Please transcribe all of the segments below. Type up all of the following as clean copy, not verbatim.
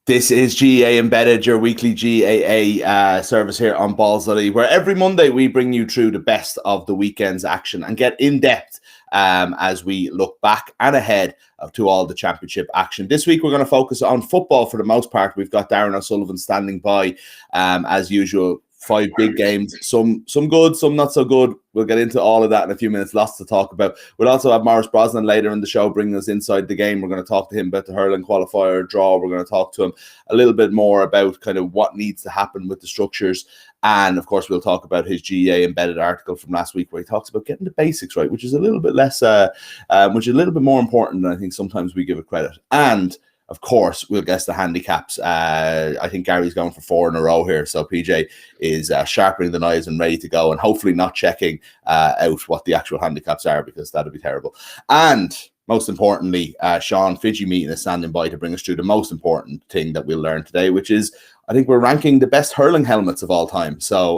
This is GAA Embedded, your weekly GAA service here on Balls.ie, where every Monday we bring you through the best of the weekend's action and get in depth as we look back and ahead to all the championship action. This week we're going to focus on football for the most part. We've got Darran O'Sullivan standing by as usual. 5 big games, some good, some not so good. We'll get into all of that in a few minutes. Lots to talk about. We'll also have Maurice Brosnan later in the show bringing us inside the game. We're going to talk to him about the Hurling qualifier draw. We're going to talk to him a little bit more about kind of what needs to happen with the structures. And of course, we'll talk about his GAA Embedded article from last week where he talks about getting the basics right, which is a little bit less, which is a little bit more important than I think sometimes we give it credit. And of course, we'll guess the handicaps. I think Gary's going for 4 in a row here. So PJ is sharpening the knives and ready to go and hopefully not checking out what the actual handicaps are, because that would be terrible. And most importantly, Sean Fidgy Meeting is standing by to bring us through the most important thing that we'll learn today, which is I think we're ranking the best hurling helmets of all time. So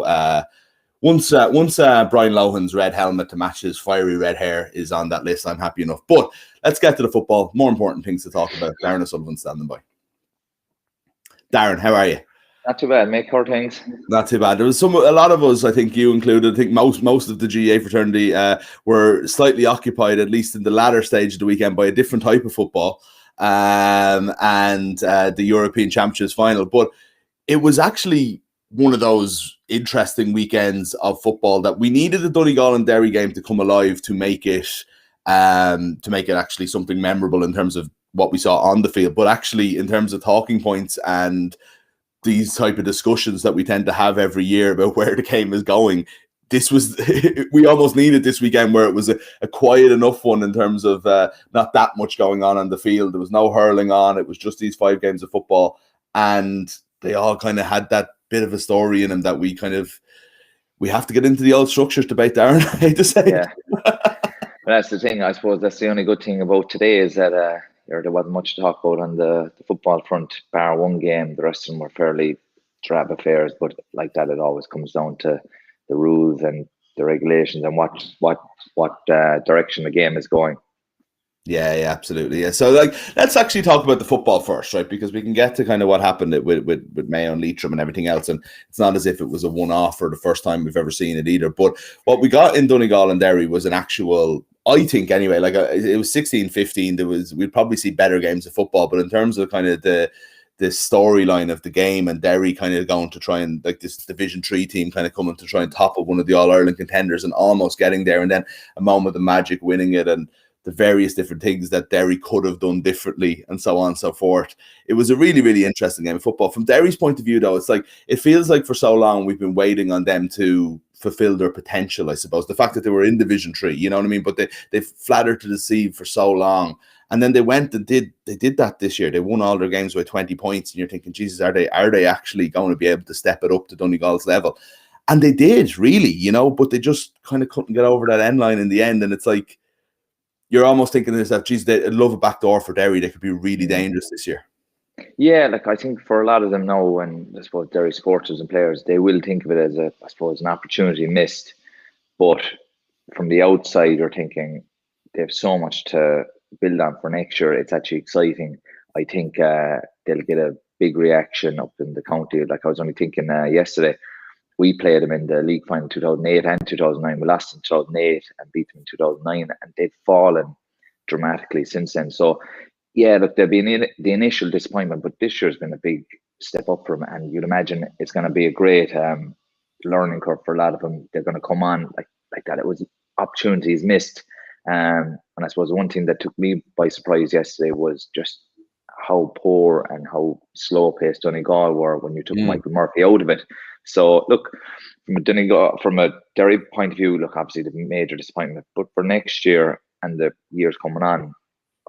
once Brian Lohan's red helmet to match his fiery red hair is on that list, I'm happy enough. But let's get to the football. More important things to talk about. Darran O'Sullivan standing by. Darran, how are you? Not too bad, mate. How are things? Not too bad. There was a lot of us, I think you included, I think most of the GAA fraternity were slightly occupied, at least in the latter stage of the weekend, by a different type of football and the European Championships final. But it was actually one of those interesting weekends of football that we needed the Donegal and Derry game to come alive to make it actually something memorable in terms of what we saw on the field, but actually in terms of talking points and these type of discussions that we tend to have every year about where the game is going. This was we almost needed this weekend where it was a quiet enough one in terms of not that much going on the field. There was no hurling on. It was just these 5 games of football, and they all kind of had that bit of a story in them that we have to get into the old structures debate, Darran. I hate to say it. That's the thing. I suppose that's the only good thing about today is that there wasn't much to talk about on the football front, bar one game. The rest of them were fairly drab affairs, but like that, it always comes down to the rules and the regulations and what direction the game is going. Yeah, absolutely. Yeah. So, let's actually talk about the football first, right? Because we can get to kind of what happened with Mayo and Leitrim and everything else. And it's not as if it was a one-off or the first time we've ever seen it either. But what we got in Donegal and Derry was an actual, I think anyway, it was 16-15. We'd probably see better games of football. But in terms of kind of the storyline of the game and Derry kind of going to try and this Division 3 team kind of coming to try and topple one of the All-Ireland contenders and almost getting there. And then a moment of magic winning it and the various different things that Derry could have done differently and so on and so forth. It was a really, really interesting game of football. From Derry's point of view, though, it feels like for so long we've been waiting on them to fulfill their potential, I suppose. The fact that they were in Division 3, you know what I mean? But they've flattered to deceive for so long. And then they went and did that this year. They won all their games by 20 points. And you're thinking, Jesus, are they actually going to be able to step it up to Donegal's level? And they did, really, but they just kind of couldn't get over that end line in the end. And it's like, you're almost thinking to yourself, geez, they'd love a backdoor for Derry. They could be really dangerous this year. Yeah, I think for a lot of them now, and I suppose Derry supporters and players, they will think of it as an opportunity missed. But from the outside, you're thinking they have so much to build on for next year. It's actually exciting. I think they'll get a big reaction up in the county. I was only thinking yesterday, we played them in the league final 2008 and 2009. We lost in 2008 and beat them in 2009, and they've fallen dramatically since then. So, yeah, look, there'll be the initial disappointment, but this year's been a big step up for them, and you'd imagine it's going to be a great learning curve for a lot of them. They're going to come on like that. It was opportunities missed, and I suppose the one thing that took me by surprise yesterday was just how poor and how slow-paced Donegal were when you took Michael Murphy out of it. So, look, from a Derry point of view, look, obviously the major disappointment. But for next year and the years coming on,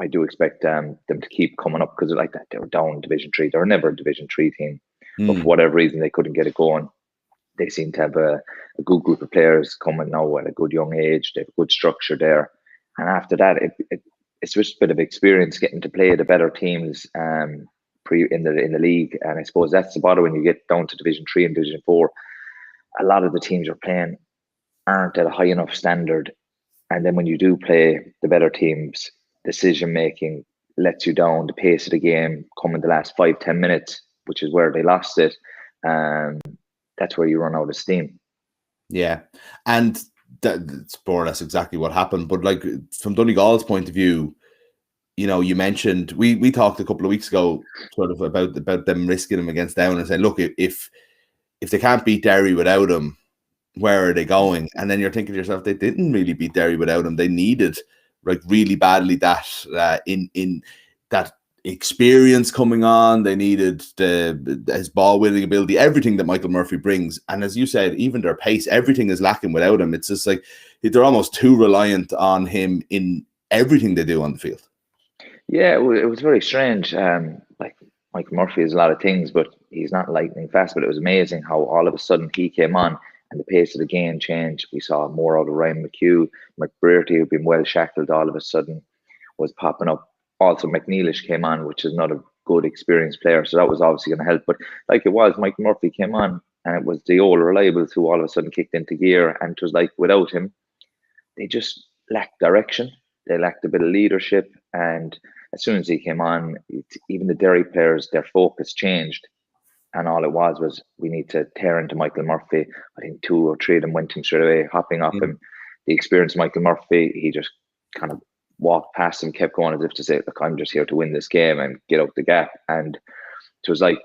I do expect them to keep coming up because like that. They were down Division 3. They were never a Division 3 team. But for whatever reason, they couldn't get it going. They seem to have a good group of players coming now at a good young age. They have a good structure there. And after that, it's just a bit of experience getting to play the better teams in the league. And I suppose that's the bother when you get down to Division 3 and Division 4. A lot of the teams you're playing aren't at a high enough standard. And then when you do play the better teams, decision making lets you down. The pace of the game come in the last 5-10 minutes, which is where they lost it. That's where you run out of steam. Yeah, and that's more or less exactly what happened. But like from Donegal's point of view, you know, you mentioned we talked a couple of weeks ago sort of about them risking him against Down and saying, look, if they can't beat Derry without him, where are they going? And then you're thinking to yourself, they didn't really beat Derry without him. They needed like really badly that in that experience coming on. They needed his ball winning ability, everything that Michael Murphy brings. And as you said, even their pace, everything is lacking without him. It's just like they're almost too reliant on him in everything they do on the field. Yeah, it was very strange. Like Michael Murphy is a lot of things, but he's not lightning fast. But it was amazing how all of a sudden he came on and the pace of the game changed. We saw more out of Ryan McHugh. McBrearty, who'd been well shackled, all of a sudden was popping up. Also, McNeilish came on, which is not a good experienced player, so that was obviously going to help. But like it was, Michael Murphy came on, and it was the old reliables who all of a sudden kicked into gear. And it was like without him, they just lacked direction. They lacked a bit of leadership. And as soon as he came on, even the Derry players, their focus changed. And all it was we need to tear into Michael Murphy. I think 2 or 3 of them went to him straight away, hopping off him. The experienced Michael Murphy, he just kind of walked past him, kept going as if to say, look, I'm just here to win this game and get out the gap. And it was like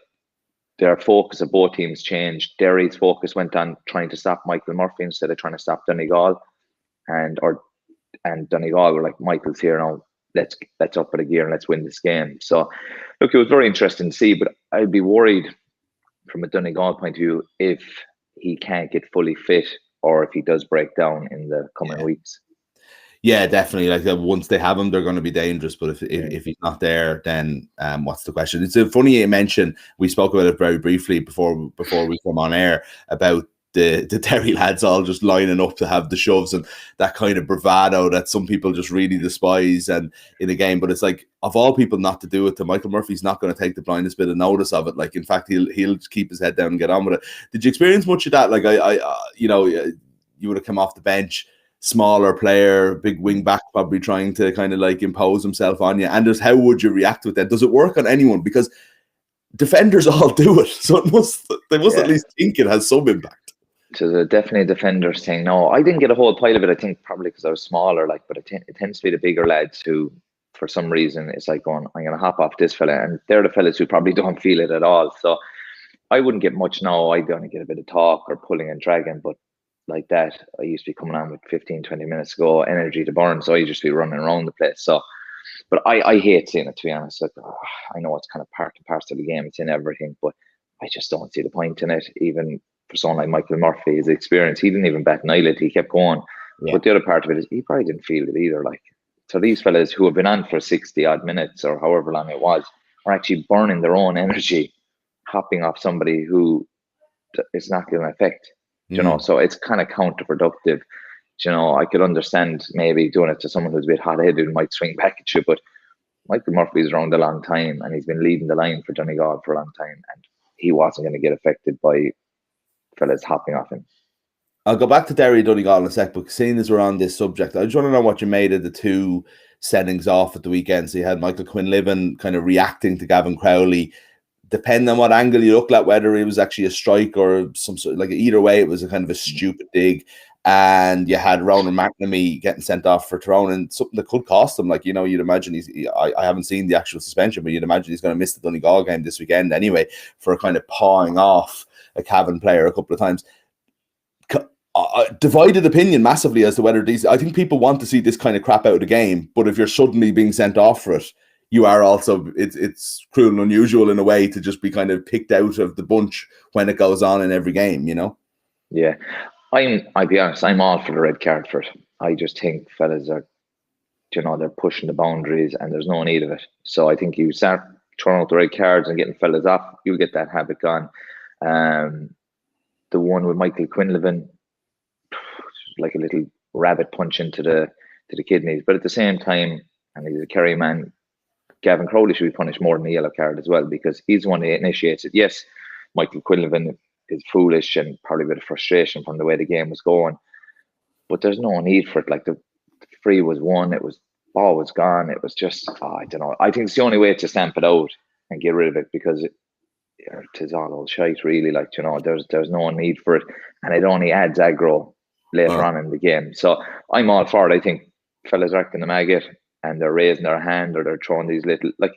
their focus of both teams changed. Derry's focus went on trying to stop Michael Murphy instead of trying to stop Donegal. And Donegal were like, Michael's here now. Let's up for the gear and let's win this game. So, look, it was very interesting to see, but I'd be worried from a Donegal point of view if he can't get fully fit or if he does break down in the coming weeks. Yeah, definitely. Like once they have him, they're going to be dangerous. But if he's not there, then what's the question? It's funny you mentioned. We spoke about it very briefly before we come on air about the Derry lads all just lining up to have the shoves and that kind of bravado that some people just really despise and in a game. But it's like, of all people not to do it to, Michael Murphy's not going to take the blindest bit of notice of it. Like, in fact, he'll just keep his head down and get on with it. Did you experience much of that? Like, you would have come off the bench, smaller player, big wing back, probably trying to kind of like impose himself on you. And just how would you react to it then? Does it work on anyone? Because defenders all do it, so they must at least think it has some impact. So definitely a defenders thing. No, I didn't get a whole pile of it. I think probably because I was smaller, but it tends to be the bigger lads who, for some reason, it's like going, I'm going to hop off this fella, and they're the fellas who probably don't feel it at all. So I wouldn't get much now. I'd only get a bit of talk or pulling and dragging, but like that, I used to be coming on with 15-20 minutes ago, energy to burn, so I used to be running around the place. So, but I hate seeing it, to be honest. Like, I know it's kind of part and parcel of the game, it's in everything, but I just don't see the point in it. Even for someone like Michael Murphy, his experience, he didn't even bat an eyelid, he kept going. But the other part of it is he probably didn't feel it either. Like, so these fellas who have been on for 60 odd minutes or however long it was are actually burning their own energy, hopping off somebody who it's not going to affect. You know, so it's kind of counterproductive. You know, I could understand maybe doing it to someone who's a bit hot-headed and might swing back at you, but Michael Murphy's around a long time and he's been leading the line for Donegal for a long time, and he wasn't going to get affected by fellas hopping off him. I'll go back to Derry Donegal in a sec, but seeing as we're on this subject, I just want to know what you made of the two settings off at the weekend. So you had Michael Quinlivan kind of reacting to Gavin Crowley. Depending on what angle you look at, whether it was actually a strike or some sort, like either way, it was a kind of a stupid dig. And you had Ronan McNamee getting sent off for Tyrone, and something that could cost him. Like, you know, you'd imagine I haven't seen the actual suspension, but you'd imagine he's going to miss the Donegal game this weekend anyway for kind of pawing off a Cavan player a couple of times. Divided opinion massively as to whether these. I think people want to see this kind of crap out of the game, but if you're suddenly being sent off for it, you are also, it's cruel and unusual in a way to just be kind of picked out of the bunch when it goes on in every game, you know? Yeah. I'll be honest, I'm all for the red card for it. I just think fellas are, you know, they're pushing the boundaries and there's no need of it. So I think you start throwing out the red cards and getting fellas off, you'll get that habit gone. The one with Michael Quinlivan, like a little rabbit punch into the kidneys. But at the same time, and he's a Kerry man, Gavin Crowley should be punished more than a yellow card as well, because he's the one that initiates it. Yes, Michael Quinlivan is foolish and probably a bit of frustration from the way the game was going, but there's no need for it. Like the free was won, it was ball was gone. It was just, I don't know. I think it's the only way to stamp it out and get rid of it, because it's all old shite, really. Like, there's no need for it, and it only adds aggro later on in the game. So I'm all for it. I think fellas are acting the maggot and they're raising their hand, or they're throwing these little, like,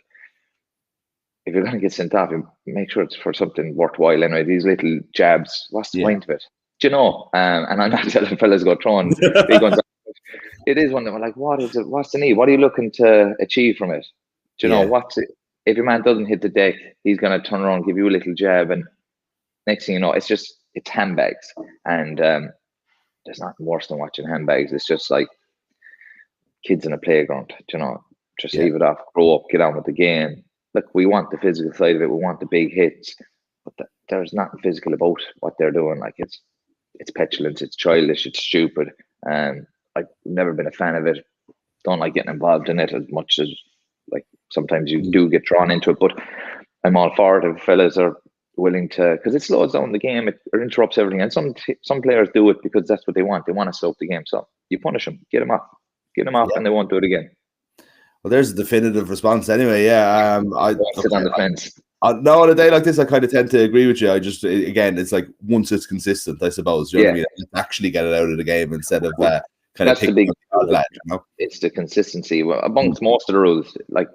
if you're going to get sent off, you make sure it's for something worthwhile anyway. These little jabs, what's the point of it? And I'm not telling fellas go throwing big ones. It is one that we're like, what is it? What's the need? What are you looking to achieve from it? What's it? If your man doesn't hit the deck, he's going to turn around, give you a little jab, and next thing you know, it's handbags. And there's nothing worse than watching handbags. It's just like kids in a playground, just leave it off, grow up, get on with the game. Look, we want the physical side of it. We want the big hits, but there's nothing physical about what they're doing. Like, it's petulance, it's childish, it's stupid. I've never been a fan of it. Don't like getting involved in it as much as, like, sometimes you do get drawn into it. But I'm all for it if fellas are willing to, because it slows down the game, it interrupts everything. And some players do it because that's what they want. They want to slow up the game. So you punish them, get them off, and they won't do it again. Well, there's a definitive response anyway. Yeah, I sit on the fence. No, on a day like this, I kind of tend to agree with you. I just, again, it's like, once it's consistent, I suppose. You know what I mean? Actually get it out of the game instead of kind of picking the big. It's the consistency amongst most of the rules. Like,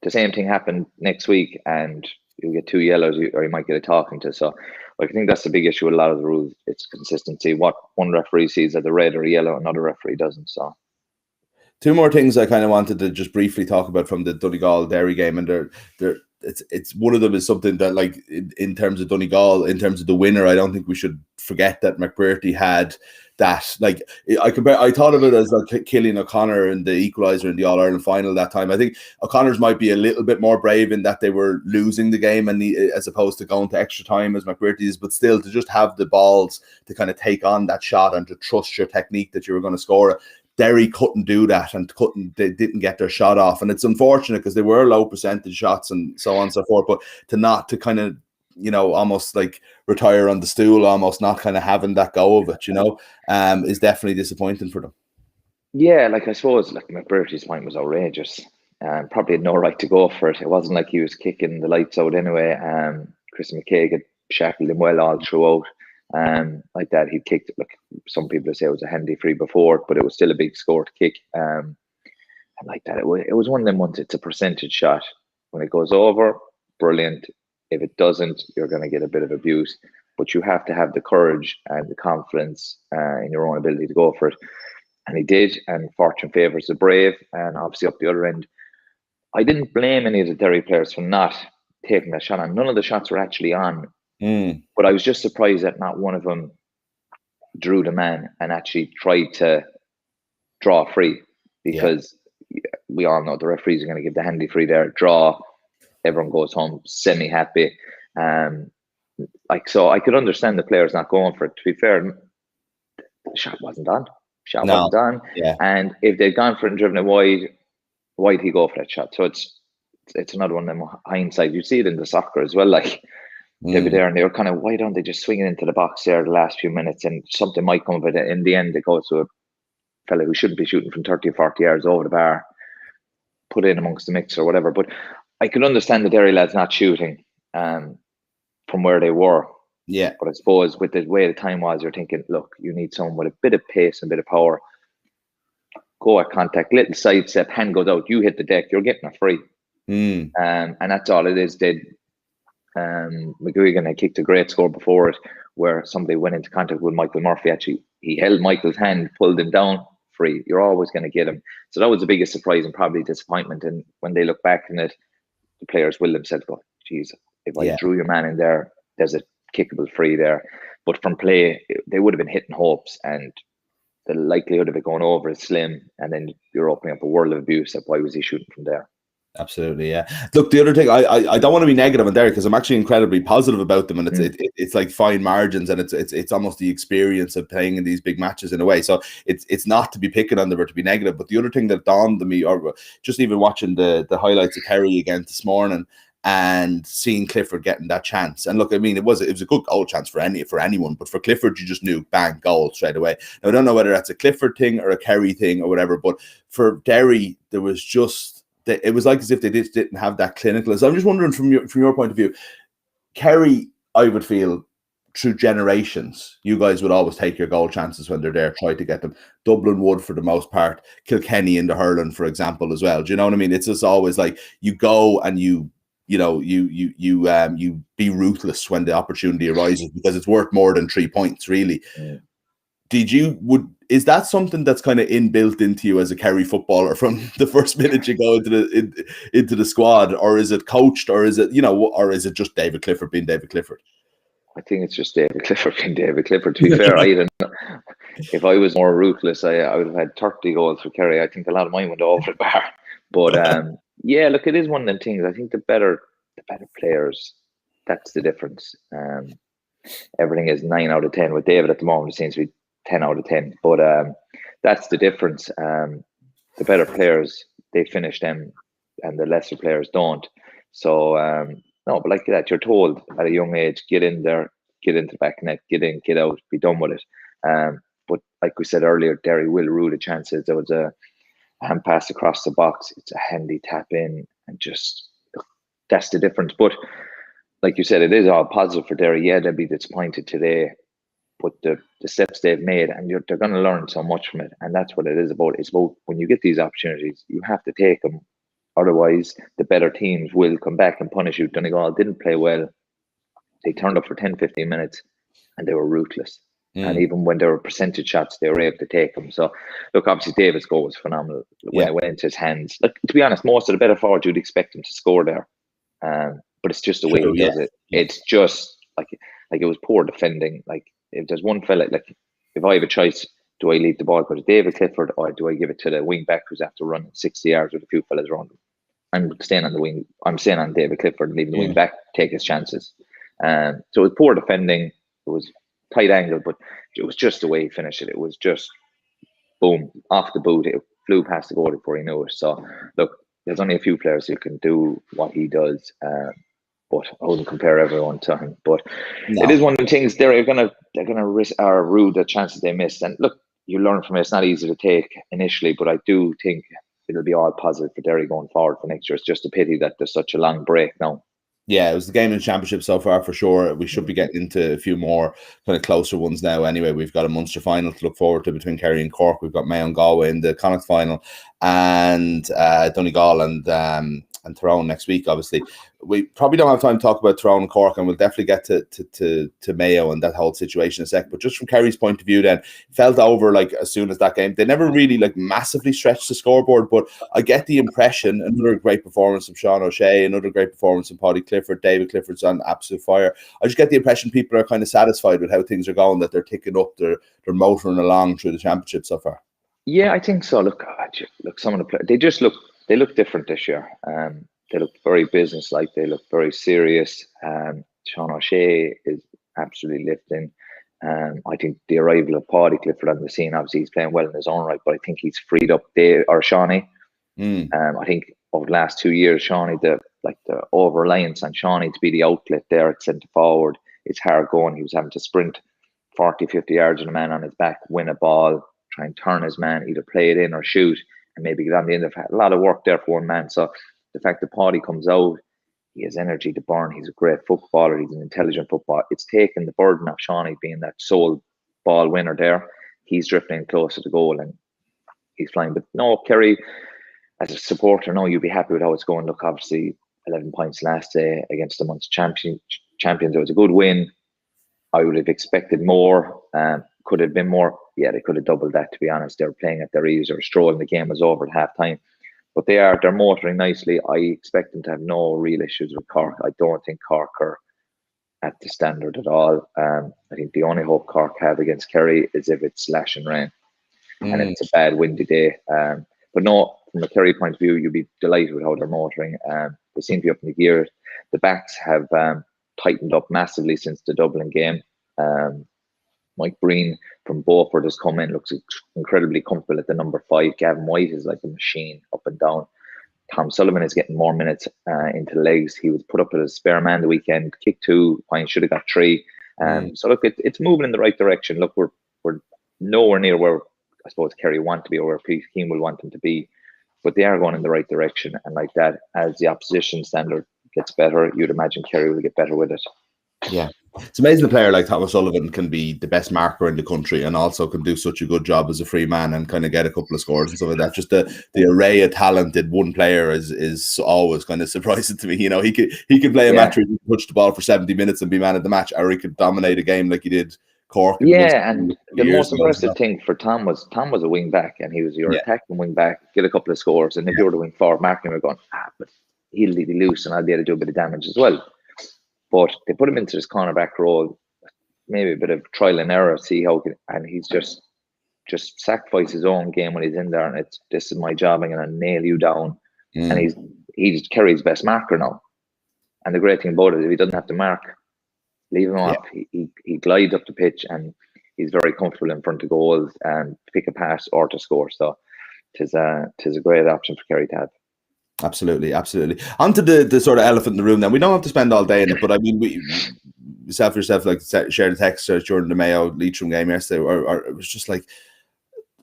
the same thing happened next week, and you get 2 yellows, or you might get a talking to. So, like, I think that's the big issue with a lot of the rules. It's consistency. What one referee sees as a red or a yellow, another referee doesn't. So. 2 more things I kind of wanted to just briefly talk about from the Donegal Derry game, and it's one of them is something that, like, in terms of Donegal, in terms of the winner, I don't think we should forget that McBrearty had that. Like, I thought of it as like Killian O'Connor in the equaliser in the All-Ireland final that time. I think O'Connor's might be a little bit more brave in that they were losing the game, and as opposed to going to extra time as McBrearty is, but still to just have the balls to kind of take on that shot and to trust your technique that you were going to score it. Derry couldn't do that, and they didn't get their shot off, and it's unfortunate because they were low percentage shots and so on and so forth. But to kind of, almost like retire on the stool, almost not kind of having that go of it, is definitely disappointing for them. Yeah, like, I suppose, like, McBrearty's point was outrageous. Probably had no right to go for it. It wasn't like he was kicking the lights out anyway. Chris McKay had shackled him well all throughout. Like that, he kicked, like, some people say it was a handy free before, but it was still a big score to kick. And like that, it was one of them ones. It's a percentage shot. When it goes over, brilliant. If it doesn't, you're going to get a bit of abuse. But you have to have the courage and the confidence in your own ability to go for it. And he did, and fortune favours the brave. And obviously up the other end, I didn't blame any of the Derry players for not taking that shot on. None of the shots were actually on. But I was just surprised that not one of them drew the man and actually tried to draw free, because we all know the referees are going to give the handy free there, draw, everyone goes home semi-happy. So I could understand the players not going for it. To be fair, the shot wasn't on. Wasn't on. Yeah. And if they'd gone for it and driven it wide, why'd he go for that shot? So it's another one of them hindsight. You see it in the soccer as well, like, they'll be there and they were kind of, why don't they just swing it into the box there the last few minutes, and something might come of it. In the end, it goes to a fella who shouldn't be shooting from 30 or 40 yards over the bar, put in amongst the mix or whatever. But I could understand the Derry lads not shooting from where they were. Yeah. But I suppose with the way the time was, you're thinking, look, you need someone with a bit of pace and a bit of power. Go at contact, little sidestep, hand goes out, you hit the deck, you're getting a free. And that's all it is. McGuigan had kicked a great score before it, where somebody went into contact with Michael Murphy. Actually, he held Michael's hand, pulled him down, free. You're always going to get him. So that was the biggest surprise and probably disappointment. And when they look back in it, the players will themselves go, geez, if I drew your man in there, there's a kickable free there. But from play, they would have been hitting hopes, and the likelihood of it going over is slim. And then you're opening up a world of abuse. Why was he shooting from there? Absolutely, yeah. Look, the other thing, I don't want to be negative on Derry, because I'm actually incredibly positive about them, and it's like fine margins, and it's almost the experience of playing in these big matches in a way. So it's not to be picking on them or to be negative. But the other thing that dawned on me, or just even watching the highlights of Kerry again this morning, and seeing Clifford getting that chance. And look, I mean, it was a good goal chance for anyone, but for Clifford, you just knew bang, goal straight away. Now, I don't know whether that's a Clifford thing or a Kerry thing or whatever, but for Derry, there was just it was like as if they just didn't have that clinical. So I'm just wondering from your point of view, Kerry, I would feel through generations, you guys would always take your goal chances when they're there, try to get them. Dublin would for the most part, Kilkenny in the hurling, for example, as well. Do you know what I mean? It's just always like you go and you be ruthless when the opportunity arises because it's worth more than 3 points, really. Yeah. Is that something that's kind of inbuilt into you as a Kerry footballer from the first minute you go into the squad, or is it coached, or is it just David Clifford being David Clifford? I think it's just David Clifford being David Clifford. To be fair, if I was more ruthless, I would have had 30 goals for Kerry. I think a lot of mine went over the bar. But yeah, look, it is one of them things. I think the better players, that's the difference. Everything is 9 out of 10 with David at the moment. It seems to be 10 out of 10. But that's the difference. The better players, they finish them, and the lesser players don't. So no, but like that, you're told at a young age, get in there, get into the back net, get in, get out, be done with it. But like we said earlier, Derry will rue the chances. There was a hand pass across the box. It's a handy tap in, and just that's the difference. But like you said, it is all positive for Derry. Yeah, they'll be disappointed today, but the steps they've made, and they're going to learn so much from it. And that's what it is about. It's about when you get these opportunities, you have to take them. Otherwise, the better teams will come back and punish you. Donegal didn't play well. They turned up for 10, 15 minutes, and they were ruthless. And even when there were percentage shots, they were able to take them. So, look, obviously, David's goal was phenomenal when it went into his hands. Look, to be honest, most of the better forwards, you'd expect him to score there. But it's just the way he does it. It's just like it was poor defending. Like, if there's one fella, like, if I have a choice, do I leave the ball to David Clifford, or do I give it to the wing back who's after running 60 yards with a few fellas around him? I'm staying on the wing. I'm staying on David Clifford and leaving the wing back, take his chances. So it was poor defending. It was tight angle, but it was just the way he finished it. It was just boom, off the boot. It flew past the goal before he knew it. So look, there's only a few players who can do what he does. But I wouldn't compare everyone to him. But it is one of the things they're gonna risk or rue the chances they missed. And look, you learn from it. It's not easy to take initially, but I do think it'll be all positive for Derry going forward for next year. It's just a pity that there's such a long break now. Yeah, it was the game in the championship so far for sure. We should be getting into a few more kind of closer ones now. Anyway, we've got a Munster final to look forward to between Kerry and Cork. We've got Mayo and Galway in the Connacht final, and Donegal and Tyrone next week. Obviously, we probably don't have time to talk about Tyrone and Cork, and we'll definitely get to Mayo and that whole situation in a sec. But just from Kerry's point of view, then felt over like as soon as that game. They never really like massively stretched the scoreboard, but I get the impression another great performance from Sean O'Shea, another great performance from Paddy Clifford. David Clifford's on absolute fire. I just get the impression people are kind of satisfied with how things are going, that they're ticking up, they're motoring along through the championship so far. Yeah, I think so. Look, some of the players, they look different this year. They look very business-like. They look very serious. Sean O'Shea is absolutely lifting. I think the arrival of Paddy Clifford on the scene, obviously he's playing well in his own right, but I think he's freed up Shawnee. I think over the last 2 years, Shawnee, the over-reliance on Shawnee to be the outlet there at centre forward, it's hard going. He was having to sprint 40, 50 yards with a man on his back, win a ball, try and turn his man, either play it in or shoot, and maybe get on the end of it. A lot of work there for one man. So the fact that Paddy comes out, he has energy to burn. He's a great footballer. He's an intelligent footballer. It's taken the burden of Shawnee being that sole ball winner there. He's drifting closer to goal and he's flying. But no, Kerry, as a supporter, no, you'll be happy with how it's going. Look, obviously, 11 points last day against the Munster champions. It was a good win. I would have expected more. Could have been more. Yeah, they could have doubled that, to be honest. They were playing at their ease or strolling. The game was over at half time. But they're motoring nicely. I expect them to have no real issues with Cork. I don't think Cork are at the standard at all. I think the only hope Cork have against Kerry is if it's slashing rain and it's a bad windy day. But no, from a Kerry point of view, you'll be delighted with how they're motoring. They seem to be up in the gear. The backs have tightened up massively since the Dublin game. Mike Breen from Beaufort has come in, looks incredibly comfortable at the number 5. Gavin White is like a machine up and down. Tom Sullivan is getting more minutes into the legs. He was put up as a spare man the weekend, kicked 2, Pine should have got 3. So look, it's moving in the right direction. Look, we're nowhere near where I suppose Kerry want to be or where Pete Keane will want them to be, but they are going in the right direction. And like that, as the opposition standard gets better, you'd imagine Kerry will get better with it. Yeah. It's amazing a player like Thomas Sullivan can be the best marker in the country and also can do such a good job as a free man and kind of get a couple of scores and stuff like that. Just the array of talent in one player is always kind of surprising to me. You know, he could play a match where he could touch the ball for 70 minutes and be man of the match, or he could dominate a game like he did Cork. And the most impressive thing for Tom was a wing back, and he was your attacking wing back, get a couple of scores, and if you were the wing forward marking, we're going, but he'll be loose and I'll be able to do a bit of damage as well. But they put him into this cornerback role, maybe a bit of trial and error, see how, and he's just sacrificed his own game when he's in there, and this is my job, I'm going to nail you down. And he's Kerry's best marker now. And the great thing about it is he doesn't have to mark, leave him off. He glides up the pitch, and he's very comfortable in front of goals and pick a pass or to score. So tis a great option for Kerry to have. Absolutely. On to the sort of elephant in the room then. We don't have to spend all day in it, but I mean, yourself like shared a text during the Mayo Leitrim game yesterday, or it was just like,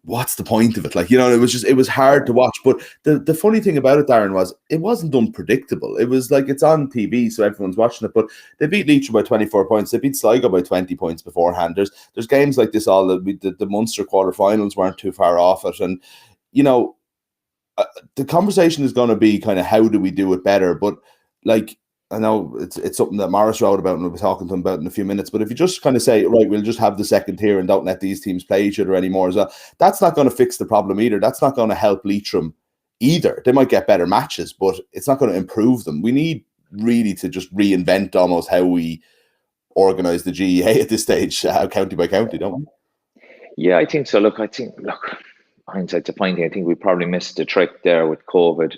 what's the point of it? Like, you know, it was hard to watch. But the funny thing about it, Darran, was it wasn't unpredictable. It was like, it's on TV, so everyone's watching it. But they beat Leitrim by 24 points. They beat Sligo by 20 points beforehand. There's games like this. The Munster quarterfinals weren't too far off it, and you know. The conversation is going to be kind of how do we do it better, but like I know it's something that Maurice wrote about and we'll be talking to him about in a few minutes. But if you just kind of say, right, we'll just have the second tier and don't let these teams play each other anymore, as well, that's not going to fix the problem either. That's not going to help Leitrim either. They might get better matches, but it's not going to improve them. We need really to just reinvent almost how we organise the GAA at this stage, county by county, don't we? Yeah, I think so. Look. Hindsight's a fine thing. I think we probably missed the trick there with COVID,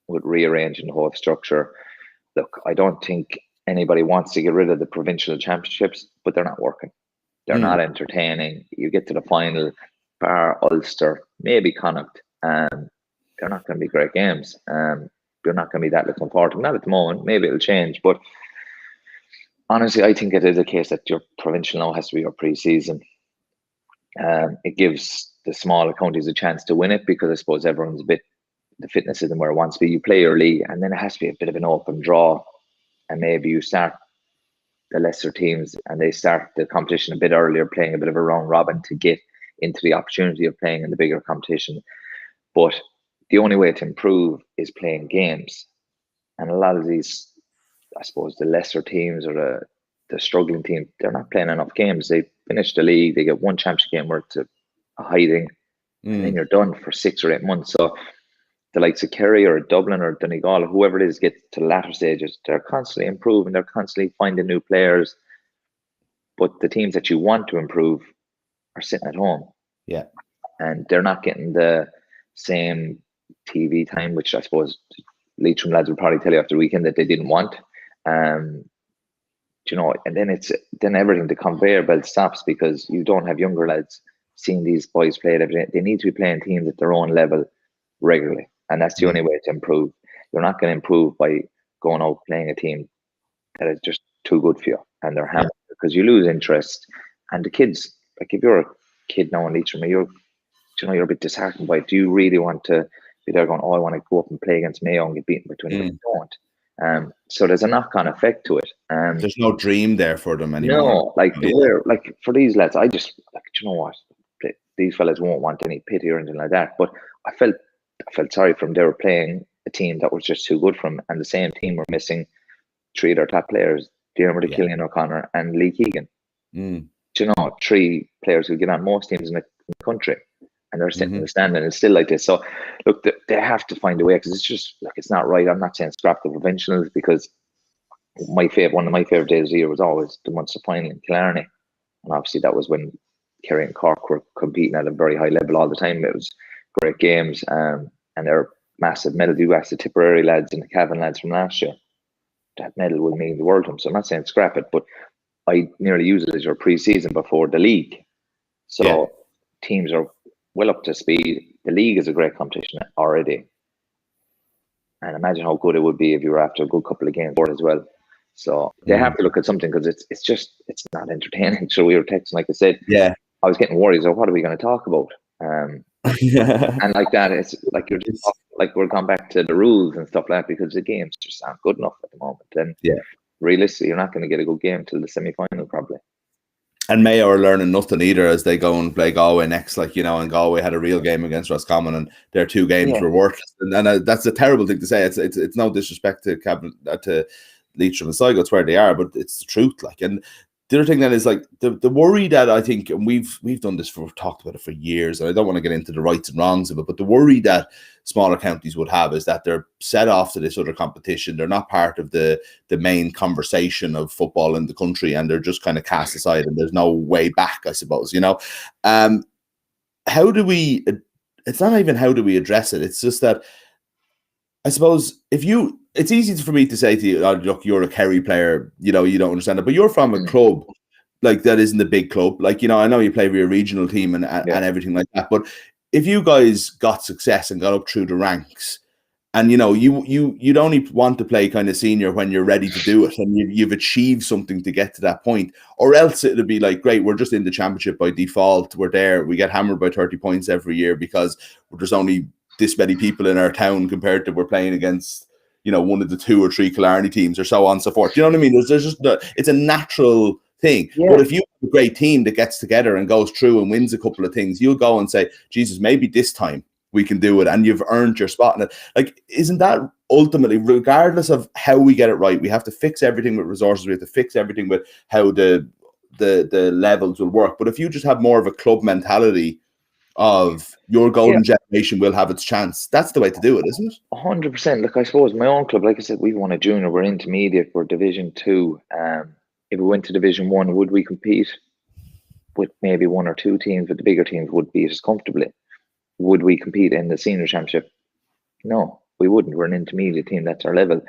with rearranging the whole structure. Look, I don't think anybody wants to get rid of the provincial championships, but they're not working. They're not entertaining. You get to the final, bar Ulster, maybe Connacht, they're not going to be great games. They're not going to be that looking forward to. Not at the moment. Maybe it'll change, but honestly, I think it is a case that your provincial now has to be your pre-season. It gives the smaller counties a chance to win it because I suppose everyone's the fitness isn't where it wants to be. You play early, and then it has to be a bit of an open draw, and maybe you start the lesser teams and they start the competition a bit earlier, playing a bit of a round robin to get into the opportunity of playing in the bigger competition. But the only way to improve is playing games, and a lot of these, I suppose, the lesser teams or the struggling team, they're not playing enough games. They finish the league, they get one championship game worth of hiding, and then you're done for 6 or 8 months. So the likes of Kerry or Dublin or Donegal, whoever it is, get to the latter stages, they're constantly improving, they're constantly finding new players. But the teams that you want to improve are sitting at home. Yeah. And they're not getting the same TV time, which I suppose Leitrim lads will probably tell you after the weekend that they didn't want. You know, and then everything, the conveyor belt stops because you don't have younger lads seeing these boys play every day. They need to be playing teams at their own level regularly, and that's the only way to improve. You're not going to improve by going out playing a team that is just too good for you, and they're hammered because you lose interest. And the kids, like if you're a kid now in Leitrim, you're a bit disheartened by it. Do you really want to be there going, oh, I want to go up and play against Mayo and get beaten by 20? You don't. So there's a knock-on effect to it. There's no dream there for them anymore. No, like for these lads, I just like, you know what? These fellas won't want any pity or anything like that. But I felt sorry for them. They were playing a team that was just too good for them, and the same team were missing 3 of their top players: Diarmuid, Killian O'Connor, and Lee Keegan. Do you know, 3 players who get on most teams in the country, and they're sitting in the stand, and it's still like this. So look, they have to find a way, because it's just like, it's not right. I'm not saying scrap the provincials, because one of my favorite days of the year was always the Munster final in Killarney, and obviously that was when Kerry and Cork were competing at a very high level all the time. It was great games, and they're massive medal. You ask the Tipperary lads and the Cavan lads from last year, that medal will mean the world to them. So I'm not saying scrap it, but I nearly use it as your pre-season before the league. So teams are well up to speed. The league is a great competition already. And imagine how good it would be if you were after a good couple of games as well. So they have to look at something, because it's not entertaining. So we were texting, like I said, I was getting worried. So what are we going to talk about? And like that, it's like you're just like we're going back to the rules and stuff like that, because the games just aren't good enough at the moment. And realistically, you're not going to get a good game till the semi-final probably. And Mayo are learning nothing either as they go and play Galway next. Like, you know, and Galway had a real game against Roscommon, and their 2 games were worthless. And that's a terrible thing to say. It's no disrespect to Leitrim and Sligo, it's where they are, but it's the truth. Like, and the other thing then is like the worry that I think, and we've done this we've talked about it for years, and I don't want to get into the rights and wrongs of it, but the worry that smaller counties would have is that they're set off to this other competition. They're not part of the main conversation of football in the country, and they're just kind of cast aside, and there's no way back, I suppose, you know. How do we, it's not even how do we address it, it's just that I suppose it's easy for me to say to you, oh, look, you're a Kerry player, you know, you don't understand it, but you're from a club like that isn't a big club. Like, you know, I know you play for your regional team and everything like that, but if you guys got success and got up through the ranks, and you know, you'd only want to play kind of senior when you're ready to do it, and you've achieved something to get to that point, or else it'd be like, great, we're just in the championship by default, we're there, we get hammered by 30 points every year because there's only this many people in our town compared to we're playing against, you know, one of the 2 or 3 Killarney teams, or so on and so forth. You know what I mean? There's just it's a natural thing. But if you have a great team that gets together and goes through and wins a couple of things, you'll go and say, Jesus, maybe this time we can do it, and you've earned your spot in it. Like, isn't that ultimately, regardless of how we get it right, we have to fix everything with resources, we have to fix everything with how the levels will work. But if you just have more of a club mentality of your golden generation will have its chance, that's the way to do it, isn't it? 100%. Look, I suppose my own club, like I said, we won a junior, we're intermediate, we're Division 2. If we went to Division 1, would we compete with maybe 1 or 2 teams, but the bigger teams would beat us comfortably? Would we compete in the senior championship? No, we wouldn't. We're an intermediate team, that's our level.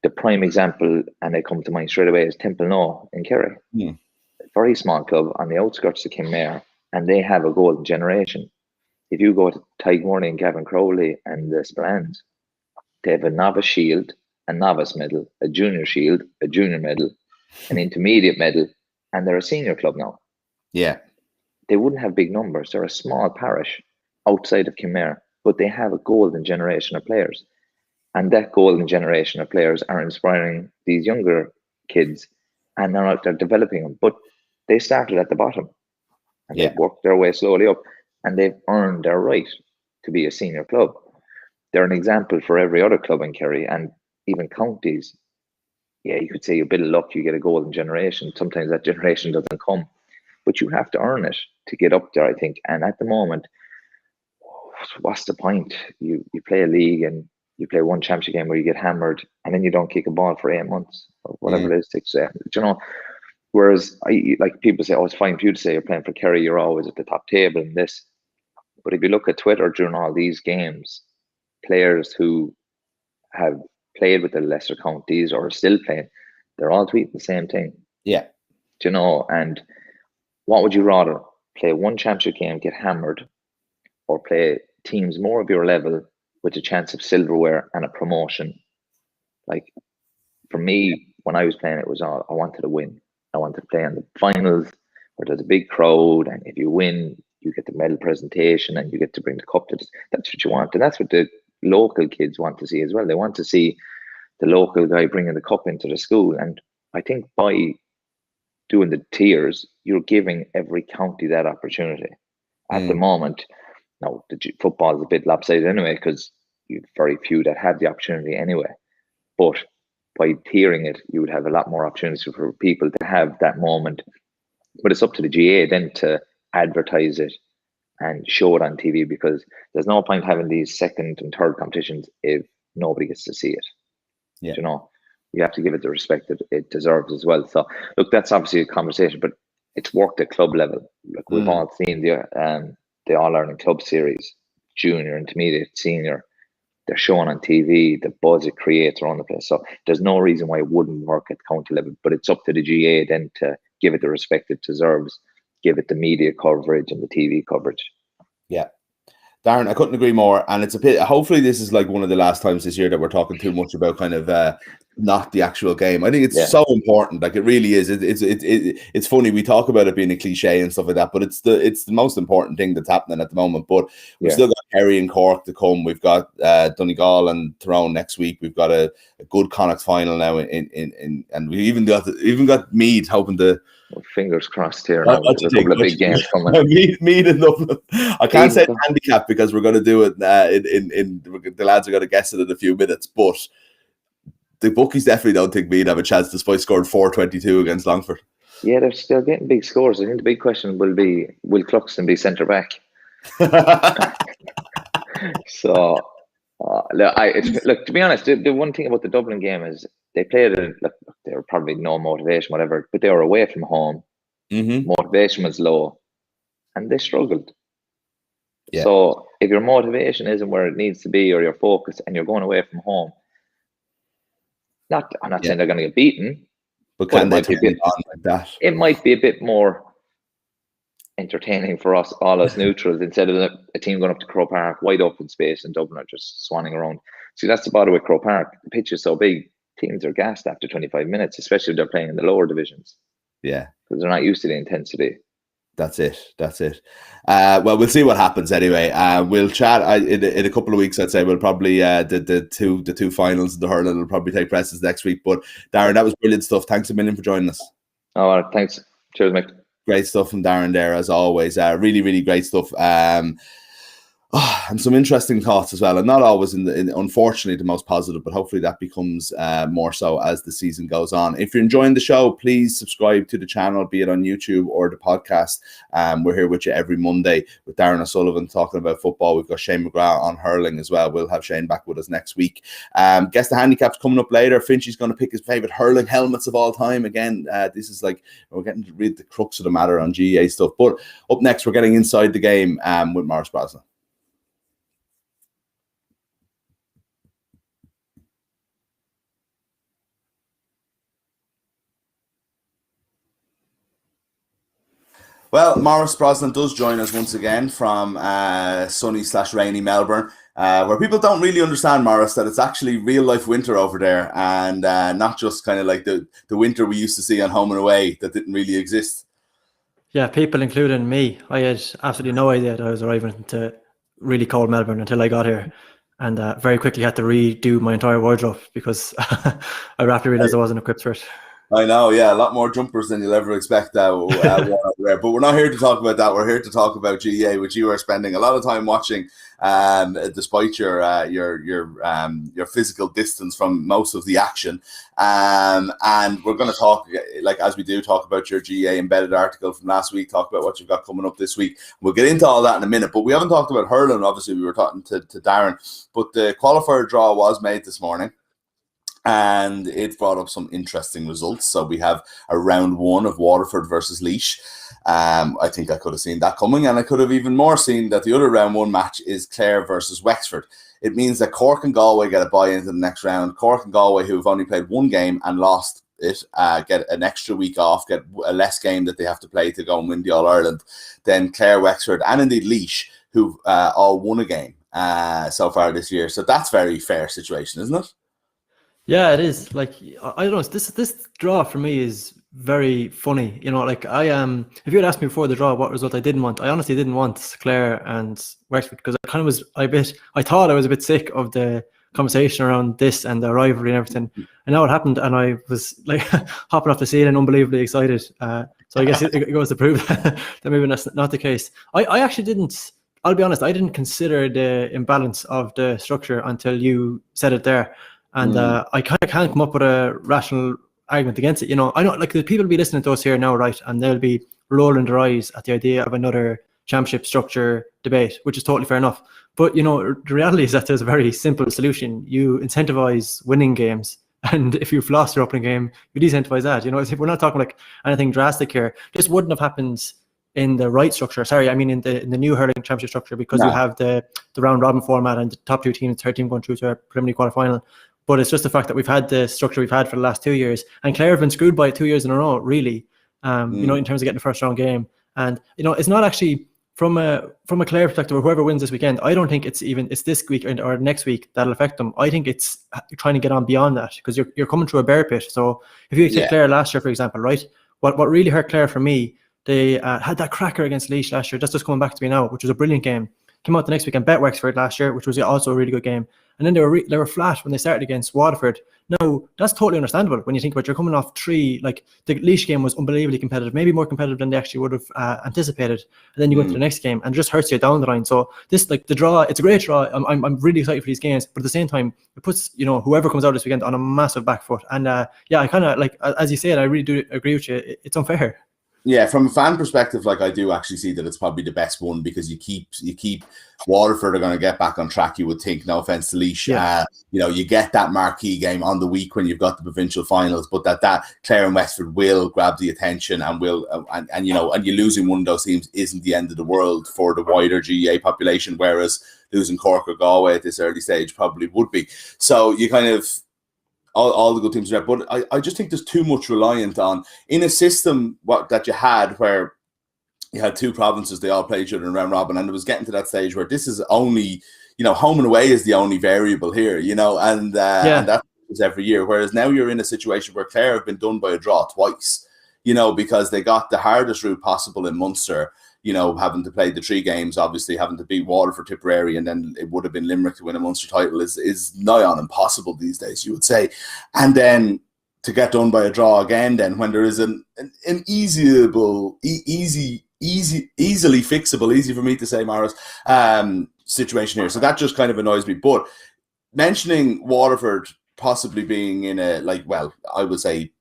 The prime example, and they come to mind straight away, is Temple in Kerry. A very small club on the outskirts of Kinmare, and they have a golden generation. If you go to Tygmorley and Gavin Crowley and the Splans, they have a novice shield, a novice medal, a junior shield, a junior medal, an intermediate medal, and they're a senior club now. Yeah. They wouldn't have big numbers. They're a small parish outside of Kinmare, but they have a golden generation of players. And that golden generation of players are inspiring these younger kids, and they're developing them. But they started at the bottom, and they've worked their way slowly up, and they've earned their right to be a senior club. They're an example for every other club in Kerry, and even counties. Yeah, you could say a bit of luck, you get a golden generation. Sometimes that generation doesn't come, but you have to earn it to get up there, I think. And at the moment, what's the point? You play a league and you play one championship game where you get hammered, and then you don't kick a ball for 8 months or whatever it is, 6, 7. You know, whereas like people say, oh, it's fine for you to say you're playing for Kerry, you're always at the top table and this. But if you look at Twitter during all these games, players who have played with the lesser counties or are still playing, they're all tweeting the same thing. Yeah. Do you know? And what would you rather? Play one championship game, get hammered, or play teams more of your level with a chance of silverware and a promotion? Like, for me, when I was playing, it was all I wanted to win. I wanted to play in the finals where there's a big crowd, and if you win, you get the medal presentation and you get to bring the cup to this. That's what you want. And that's what the local kids want to see as well. They want to see the local guy bringing the cup into the school. And I think by doing the tiers, you're giving every county that opportunity. At the moment, now the football is a bit lopsided anyway, because you've very few that have the opportunity anyway. But by tiering it, you would have a lot more opportunities for people to have that moment. But it's up to the GAA then to advertise it and show it on TV, because there's no point having these second and third competitions if nobody gets to see it. You know, you have to give it the respect that it deserves as well. So look, that's obviously a conversation, but it's worked at club level. Like we've all seen the All-Ireland Club Series, junior, intermediate, senior. They're shown on TV, the buzz it creates around the place. So there's no reason why it wouldn't work at county level, but it's up to the GAA then to give it the respect it deserves, give it the media coverage and the TV coverage. Yeah. Darren, I couldn't agree more. And it's a bit, hopefully this is like one of the last times this year that we're talking too much about kind of not the actual game. I think it's so important. Like, it really is. It's funny. We talk about it being a cliche and stuff like that, but it's the most important thing that's happening at the moment. But we've still got Kerry and Cork to come. We've got Donegal and Tyrone next week. We've got a good Connacht final now and we even got Meath hoping to. Fingers crossed here. Now. There's a couple of big games coming. Meath in Dublin. I can't say the handicap because we're going to do it in the lads are going to guess it in a few minutes, but the bookies definitely don't think Meath have a chance despite scoring 4-22 against Longford. Yeah, they're still getting big scores. I think the big question will be, will Cluxton be centre back? So, look, to be honest, the one thing about the Dublin game is they played it. Look, there were probably no motivation, whatever, but they were away from home. Motivation was low, and they struggled. Yeah. So if your motivation isn't where it needs to be, or your focus, and you're going away from home, I'm not saying they're going to get beaten, but can they turn it on like that? It might be a bit more entertaining for us, all us neutrals, instead of a team going up to Croke Park, wide open space, and Dublin are just swanning around. See, that's the bother with Croke Park. The pitch is so big, teams are gassed after 25 minutes, especially if they're playing in the lower divisions. Yeah. Because they're not used to the intensity. That's it. Well, we'll see what happens anyway. We'll chat in a couple of weeks. I'd say we'll probably the two finals of the hurling will probably take precedence next week. But Darren, that was brilliant stuff. Thanks a million for joining us. Oh, thanks. Cheers, Mick. Great stuff from Darren there as always. Really, really great stuff. And some interesting thoughts as well, and not always unfortunately the most positive, but hopefully that becomes more so as the season goes on. If you're enjoying the show, please subscribe to the channel, be it on YouTube or the podcast. We're here with you every Monday with Darran O'Sullivan talking about football. We've got Shane McGrath on hurling as well. We'll have Shane back with us next week. Guess the Handicaps coming up later. Fynch is going to pick his favourite hurling helmets of all time. Again, this is like, we're getting to read the crux of the matter on GAA stuff. But up next, we're getting inside the game with Maurice Brosnan. Well, Maurice Brosnan does join us once again from sunny/rainy Melbourne, where people don't really understand, Maurice, that it's actually real life winter over there, and not just kind of like the winter we used to see on Home and Away that didn't really exist. Yeah, people including me. I had absolutely no idea that I was arriving to really cold Melbourne until I got here, and very quickly had to redo my entire wardrobe because I rapidly realised I wasn't equipped for it. I know, yeah, a lot more jumpers than you'll ever expect but we're not here to talk about that. We're here to talk about GAA, which you are spending a lot of time watching, despite your physical distance from most of the action. And we're going to talk, like as we do, talk about your GAA embedded article from last week, talk about what you've got coming up this week. We'll get into all that in a minute, but we haven't talked about hurling. Obviously, we were talking to Darren, but the qualifier draw was made this morning, and it brought up some interesting results. So we have a round one of Waterford versus Laois. I think I could have seen that coming, and I could have even more seen that the other round one match is Clare versus Wexford. It means that Cork and Galway get a bye into the next round. Cork and Galway, who have only played one game and lost it, get an extra week off, get a less game that they have to play to go and win the All-Ireland. Then Clare, Wexford, and indeed Laois, who all won a game so far this year. So that's a very fair situation, isn't it? Yeah, it is. Like, I don't know, this draw for me is very funny. You know, like if you had asked me before the draw what result I didn't want, I honestly didn't want Clare and Wexford, because I kind of was I thought I was a bit sick of the conversation around this and the rivalry and everything. And now it happened, and I was like hopping off the ceiling, unbelievably excited. So I guess it goes to prove that maybe that's not the case. I actually didn't. I'll be honest, I didn't consider the imbalance of the structure until you said it there. And I kind of can't come up with a rational argument against it. You know, I know, like, the people will be listening to us here now, right? And they'll be rolling their eyes at the idea of another championship structure debate, which is totally fair enough. But, you know, the reality is that there's a very simple solution. You incentivize winning games. And if you've lost your opening game, you de-incentivize that. You know, we're not talking like anything drastic here. This wouldn't have happened in the right structure. Sorry, I mean in the new hurling championship structure, because you have the round robin format and the top two teams, third team going through to a preliminary quarter final. But it's just the fact that we've had the structure we've had for the last 2 years, and Clare have been screwed by it 2 years in a row, really. You know, in terms of getting the first round game, and you know, it's not actually from a Clare perspective, or whoever wins this weekend, I don't think it's this week or next week that'll affect them. I think it's trying to get on beyond that, because you're coming through a bear pit. So if you take Clare last year, for example, right? What really hurt Clare for me, they had that cracker against Laois last year. That's just coming back to me now, which was a brilliant game. Came out the next week and bet Wexford last year, which was also a really good game. And then they were flat when they started against Waterford. Now, that's totally understandable when you think about you're coming off 3, like the Laois game was unbelievably competitive, maybe more competitive than they actually would have anticipated. And then you go into the next game and it just hurts you down the line. So this, like the draw, it's a great draw. I'm really excited for these games, but at the same time, it puts, whoever comes out this weekend on a massive back foot. And I kind of, like, as you said, I really do agree with you. It's unfair. Yeah, from a fan perspective, like I do actually see that it's probably the best one, because you keep Waterford are going to get back on track, you would think. No offense to Laois. Yeah. You get that marquee game on the week when you've got the provincial finals, but that Clare and Wexford will grab the attention and will and you losing one of those teams isn't the end of the world for the wider GAA population, whereas losing Cork or Galway at this early stage probably would be. So you kind of all the good teams are there, but I just think there's too much reliant on, in a system that you had where you had 2 provinces, they all played each other in round robin, and it was getting to that stage where this is only, home and away is the only variable here, and that is every year. Whereas now you're in a situation where Clare have been done by a draw twice, because they got the hardest route possible in Munster, having to play the 3 games, obviously having to beat Waterford, Tipperary, and then it would have been Limerick to win a Munster title is nigh on impossible these days, you would say. And then to get done by a draw again, then when there is an easily fixable, easy for me to say, Maurice, situation here. So that just kind of annoys me. But mentioning Waterford possibly being in I would say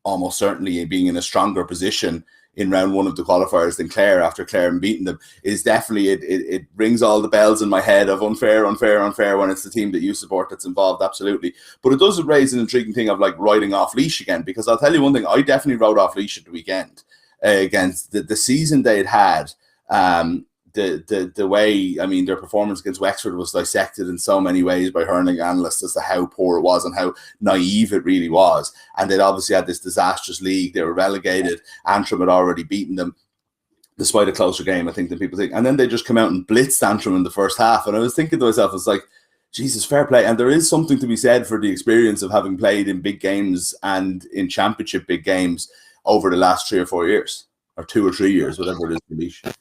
almost certainly being in a stronger position in round 1 of the qualifiers than Clare, after Clare and beating them, is definitely, it rings all the bells in my head of unfair when it's the team that you support that's involved, absolutely. But it does raise an intriguing thing of like writing off Laois again, because I'll tell you one thing, I definitely wrote off Laois at the weekend against the season they'd had. The way, their performance against Wexford was dissected in so many ways by hurling analysts as to how poor it was and how naive it really was. And they'd obviously had this disastrous league. They were relegated. Antrim had already beaten them, despite a closer game, I think, than people think. And then they just come out and blitzed Antrim in the first half. And I was thinking to myself, it's like, Jesus, fair play. And there is something to be said for the experience of having played in big games and in championship big games over the last 3 or 4 years, or 2 or 3 years, whatever it is for Laois.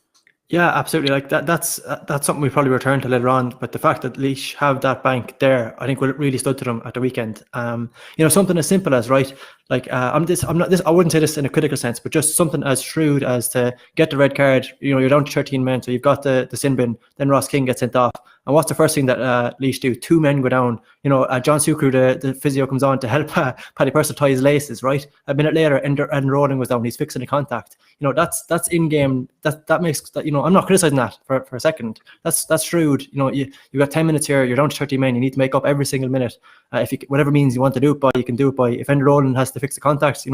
Yeah, absolutely. Like that's something we probably return to later on. But the fact that Laois have that bank there, I think, really stood to them at the weekend. Something as simple as, right, like I wouldn't say this in a critical sense, but just something as shrewd as to get the red card. You're down to 13 men, so you've got the sin bin. Then Ross King gets sent off, and what's the first thing that Laois do? 2 men go down. John Sucru, the physio, comes on to help Paddy Purcell tie his laces. Right, a minute later, and Rowling was down. He's fixing the contact. That's in game. That makes that. I'm not criticizing that for a second. That's shrewd. You've got 10 minutes here. You're down to 30 men. You need to make up every single minute. If you, whatever means you want to do it by, you can do it by. If Enda Rowland has to fix the contacts,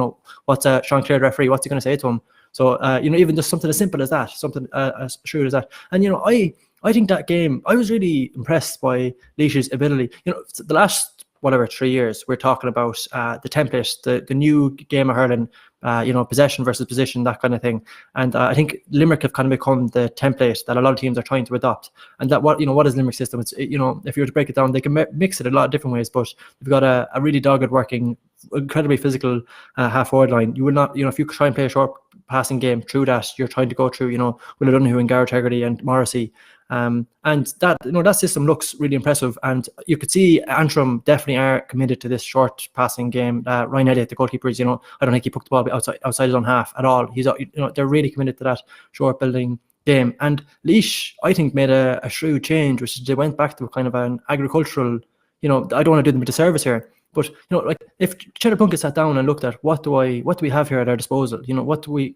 what's Sean Clare, the referee, what's he going to say to him? So even just something as simple as that, something as shrewd as that. And I think that game, I was really impressed by Laois's ability. The last 3 years, we're talking about the template, the new game of hurling, possession versus position, that kind of thing. And I think Limerick have kind of become the template that a lot of teams are trying to adopt. And that what is Limerick's system? It's if you were to break it down, they can mix it a lot of different ways. But they've got a really dogged working, incredibly physical half forward line. You will not, if you try and play a short passing game through that, you're trying to go through, Will O'Donoghue and Garrett Hegarty and Morrissey. And that that system looks really impressive, and you could see Antrim definitely are committed to this short passing game. Ryan Elliott, the goalkeeper, is I don't think he put the ball outside his own half at all. He's they're really committed to that short building game. And Laois, I think, made a shrewd change, which is they went back to kind of an agricultural. I don't want to do them a disservice here, but like if Cheddar Plunkett sat down and looked at what do we have here at our disposal,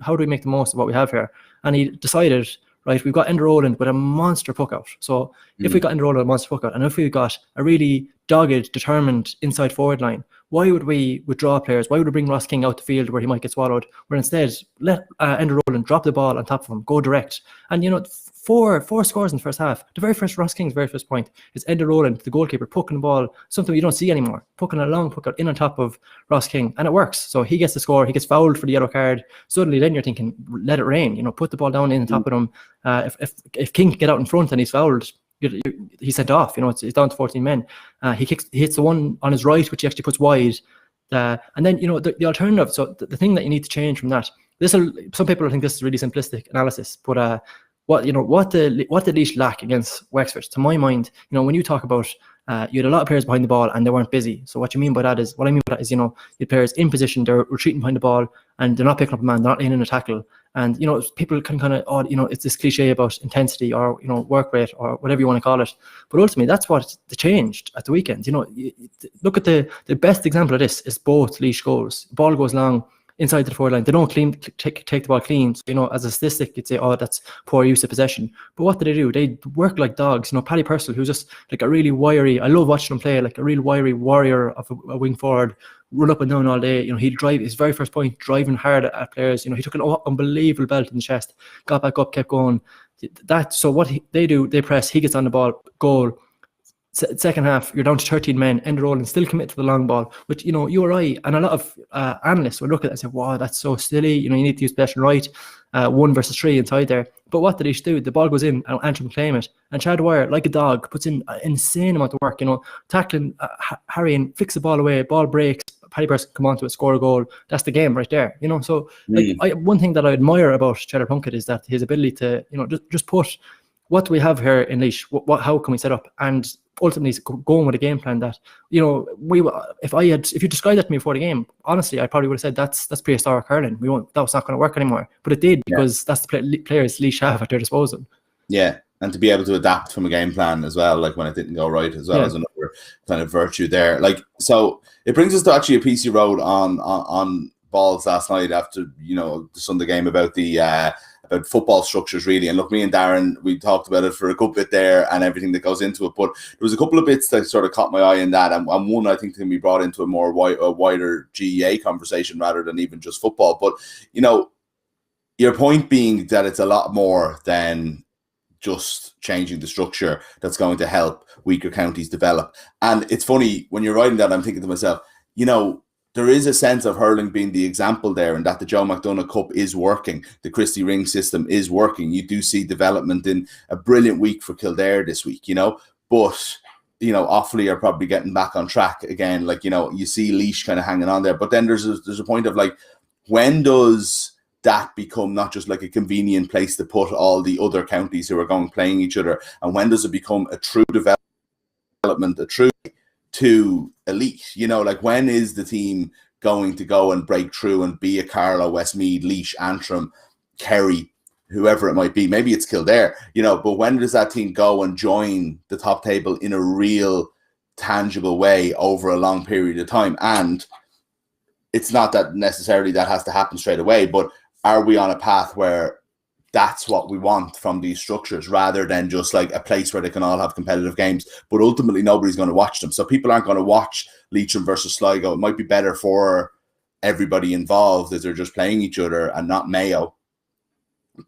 how do we make the most of what we have here, and he decided, right, we've got Enda Rowland with a monster puck out. So if we got Enda Rowland with a monster puck out, and if we got a really dogged, determined inside forward line, why would we withdraw players? Why would we bring Ross King out the field where he might get swallowed? Where instead, let Enda Rowland drop the ball on top of him, go direct. And, four scores in the first half. The very first Ross King's very first point is Enda Rowland, the goalkeeper, poking the ball, something you don't see anymore, poking a long puck out in on top of Ross King, and it works. So he gets the score, he gets fouled for the yellow card. Suddenly then you're thinking, let it rain, you know, put the ball down in on top of him. If King can get out in front and he's fouled, he's sent off, you know, it's down to 14 men. He hits the one on his right, which he actually puts wide. And then, you know, the alternative, so the thing that you need to change from that, some people think this is really simplistic analysis, but what did Laois lack against Wexford? To my mind, you know, when you talk about you had a lot of players behind the ball and they weren't busy. So what I mean by that is, you know, you had players in position, they're retreating behind the ball and they're not picking up a man, they're not in a tackle. And, you know, people can kind of, you know, it's this cliche about intensity or, you know, work rate or whatever you want to call it. But ultimately, that's what changed at the weekend. You know, look at the best example of this is both Laois goals. The ball goes long inside the forward line. They don't take the ball clean. So, you know, as a statistic, you'd say, oh, that's poor use of possession. But what do? They work like dogs. You know, Paddy Purcell, who's just like a really wiry, I love watching him play, like a real wiry warrior of a wing forward, run up and down all day. You know, he'd drive, his very first point, driving hard at players. You know, he took an unbelievable belt in the chest, got back up, kept going. So what they do, they press, he gets on the ball, goal. Second half, you're down to 13 men, end roll and still commit to the long ball, which, you know, you or I and a lot of analysts would look at it and say, wow, that's so silly. You know, you need to use possession right, 1 versus 3 inside there. But what did he do? The ball goes in and Antrim claim it. And Chad Dwyer, like a dog, puts in an insane amount of work, you know, tackling Harry and flicks the ball away, ball breaks, Paddy Purcell come onto it, score a goal. That's the game right there, you know. So like, one thing that I admire about Cheddar Plunkett is that his ability to, you know, just put what do we have here in Laois, how can we set up, and ultimately going with a game plan that, you know, if you described that to me before the game, honestly, I probably would have said that's prehistoric hurling. That was not going to work anymore, but it did because that's the players Laois have at their disposal. Yeah, and to be able to adapt from a game plan as well, like when it didn't go right as well, as another kind of virtue there. Like, so it brings us to actually a piece you wrote on Balls last night after, you know, the Sunday game about the about football structures, really. And look, me and Darren, we talked about it for a good bit there and everything that goes into it. But there was a couple of bits that sort of caught my eye in that. And one, I think, can be brought into a wider GAA conversation rather than even just football. But, you know, your point being that it's a lot more than just changing the structure that's going to help weaker counties develop. And it's funny, when you're writing that, I'm thinking to myself, you know, there is a sense of hurling being the example there, and that the Joe McDonagh Cup is working. The Christy Ring system is working. You do see development in a brilliant week for Kildare this week, you know. But, you know, Offaly are probably getting back on track again. Like, you know, you see Laois kind of hanging on there. But then there's a point of like, when does that become not just like a convenient place to put all the other counties who are going playing each other? And when does it become a true development, a true to elite? You know, like, when is the team going to go and break through and be a Carlow, Westmeath, Laois, Antrim, Kerry, whoever it might be? Maybe it's Kildare, you know, but when does that team go and join the top table in a real tangible way over a long period of time? And it's not that necessarily that has to happen straight away, but are we on a path where that's what we want from these structures, rather than just like a place where they can all have competitive games, but ultimately nobody's going to watch them? So people aren't going to watch Leitrim versus Sligo. It might be better for everybody involved as they're just playing each other and not Mayo.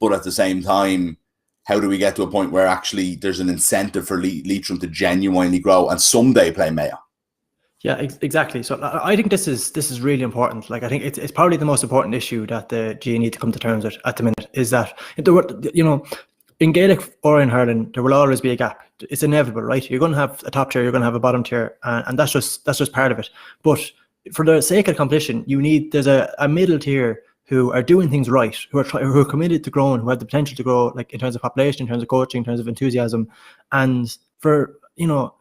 But at the same time, how do we get to a point where actually there's an incentive for Leitrim to genuinely grow and someday play Mayo? Yeah, exactly. So I think this is really important. Like, I think it's probably the most important issue that the GAA need to come to terms with at the minute, is that, you know, in Gaelic or in hurling, there will always be a gap. It's inevitable, right? You're going to have a top tier, you're going to have a bottom tier, and that's just part of it. But for the sake of competition, there's a middle tier who are doing things right, who are committed to growing, who have the potential to grow, like in terms of population, in terms of coaching, in terms of enthusiasm, and for, you know,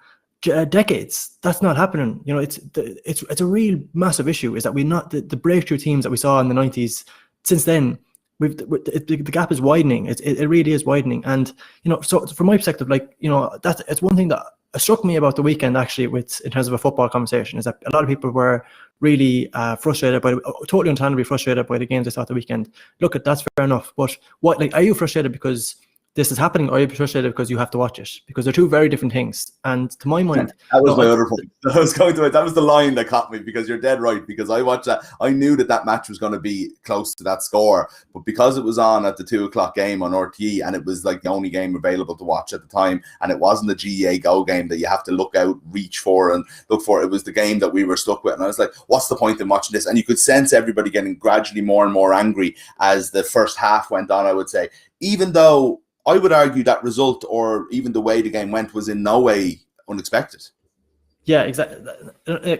decades that's not happening. You know, it's a real massive issue, is that the breakthrough teams that we saw in the 90s, since then the gap is widening. It really is widening. And, you know, so from my perspective, like, you know, it's one thing that struck me about the weekend actually, in terms of a football conversation, is that a lot of people were really frustrated totally understandably frustrated by the games they saw at the weekend. Look, that's fair enough, but what, like, are you frustrated because this is happening, or you'll be frustrated because you have to watch it, because they're two very different things. And to my mind, that was my other point. I was going to it. That was the line that caught me, because you're dead right. Because I watched that, I knew that match was going to be close to that score, but because it was on at the 2:00 game on RTE, and it was like the only game available to watch at the time, and it wasn't the GAA Go game that you have to look out, reach for, and look for. It was the game that we were stuck with, and I was like, "What's the point in watching this?" And you could sense everybody getting gradually more and more angry as the first half went on. I would say, even though I would argue that result, or even the way the game went, was in no way unexpected. Yeah, exactly.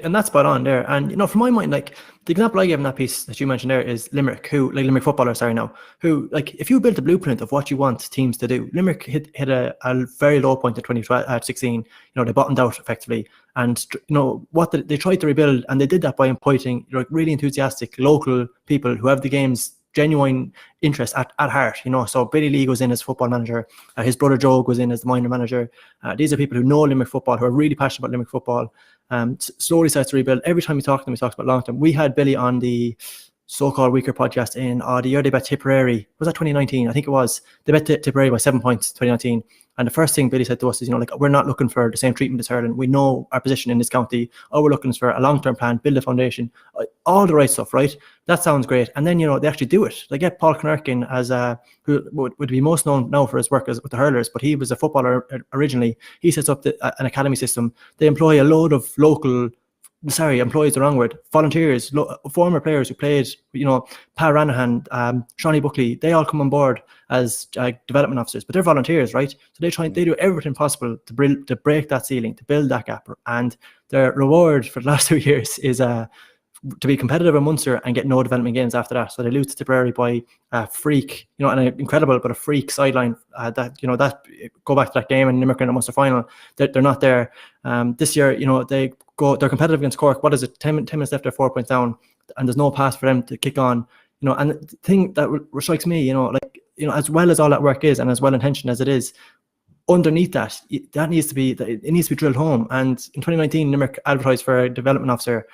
And that's spot on there. And, from my mind, like, the example I gave in that piece that you mentioned there is Limerick, Limerick footballers, who, like, if you built a blueprint of what you want teams to do, Limerick hit a very low point in 2016. They bottomed out effectively. And, they tried to rebuild, and they did that by appointing, really enthusiastic local people who have the game's genuine interest at heart. So Billy Lee goes in as football manager, his brother Joe goes in as the minor manager. These are people who know Limerick football, who are really passionate about Limerick football. Slowly starts to rebuild. Every time we talk to them, he talks about long term. We had Billy on the so-called weaker podcast in the year they bet Tipperary. Was that 2019? I think it was. They bet Tipperary by 7 points 2019. And the first thing Billy said to us is, we're not looking for the same treatment as Hurling. We know our position in this county. All we're looking for a long-term plan, build a foundation, all the right stuff, right? That sounds great. And then, they actually do it. They get Paul Knirk in as who would be most known now for his work with the hurlers, but he was a footballer originally. He sets up an academy system. They employ a load of employees the wrong word, volunteers, former players who played, Pa Ranahan, Shawnee Buckley, they all come on board as development officers, but they're volunteers, right? So they do everything possible to break that ceiling, to build that gap. And their reward for the last 2 years is to be competitive in Munster and get no development games after that. So they lose to Tipperary by a freak, and an incredible, but a freak sideline. That go back to that game in Limerick in the Munster final. They're not there. This year, they're competitive against Cork. What is it? 10 minutes left, they're 4 points down, and there's no pass for them to kick on. And the thing that strikes me, as well as all that work is, and as well intentioned as it is, underneath that needs to be drilled home. And in 2019, Limerick advertised for a development officer,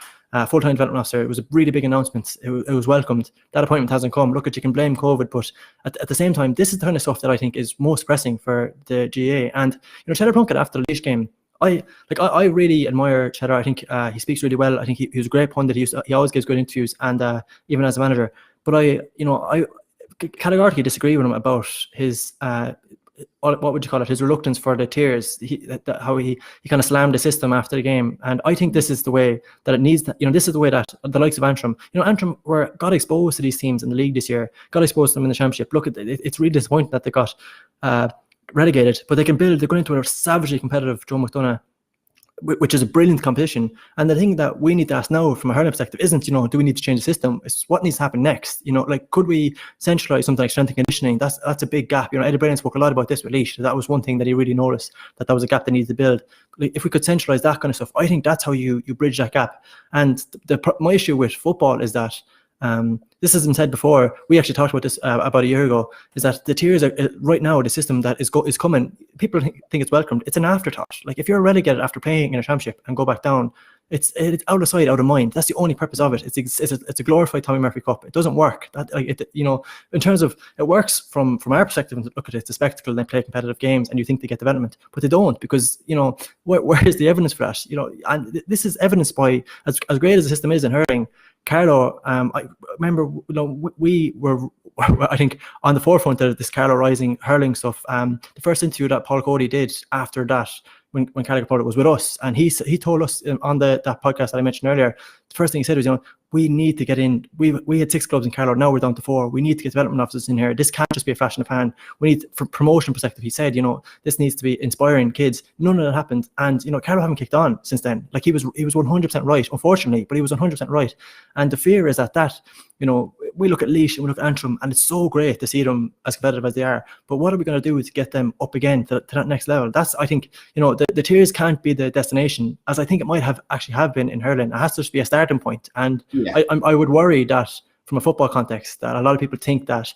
full-time development officer. It was a really big announcement. It was welcomed. That appointment hasn't come. Look, you can blame COVID, but at the same time, this is the kind of stuff that I think is most pressing for the GAA. And Cheddar Plunkett after the Laois game, I really admire Cheddar. I think he speaks really well. I think he was a great pundit. He always gives good interviews, and even as a manager. But I categorically disagree with him about his what would you call it? His reluctance for the tears. How he kind of slammed the system after the game. And I think this is the way that it needs. This is the way that the likes of Antrim. Antrim got exposed to these teams in the league this year. Got exposed to them in the championship. Look, it's really disappointing that they got relegated, but they can build. They're going into a savagely competitive Joe McDonagh, which is a brilliant competition. And the thing that we need to ask now from a hurling perspective isn't, do we need to change the system? It's what needs to happen next. Could we centralise something like strength and conditioning? That's a big gap. Eddie Brennan spoke a lot about this with Laois. That was one thing that he really noticed, that was a gap they needed to build. If we could centralise that kind of stuff, I think that's how you bridge that gap. And my issue with football is that this has been said before. We actually talked about this about a year ago. Is that the tiers are right now, the system that is coming? People think it's welcomed. It's an afterthought. Like, if you're relegated after playing in a championship and go back down, it's out of sight, out of mind. That's the only purpose of it. It's a glorified Tommy Murphy Cup. It doesn't work. In terms of, it works from our perspective. Look at it, it's a spectacle. They play competitive games, and you think they get development, but they don't, because where is the evidence for that? And this is evidenced by, as great as the system is in hurling. Carlo, I remember, we were, I think, on the forefront of this Carlo Rising hurling stuff. The first interview that Paul Cody did after that, when Carlo reported, was with us, and he told us on that podcast that I mentioned earlier. The first thing he said was, we need to get in. We had 6 clubs in Carlo, now we're down to 4. We need to get development officers in here. This can't just be a flash in the pan. We need, from promotion perspective, he said, this needs to be inspiring kids. None of that happened, and Carlo haven't kicked on since then. Like, he was 100% right, unfortunately, but he was 100% right. And the fear is that we look at Laois and we look at Antrim, and it's so great to see them as competitive as they are. But what are we going to do to get them up again to that next level? That's, I think, the tiers can't be the destination, as I think it might have been in hurling. It has to just be a starting point. And yeah. I would worry that from a football context, that a lot of people think that's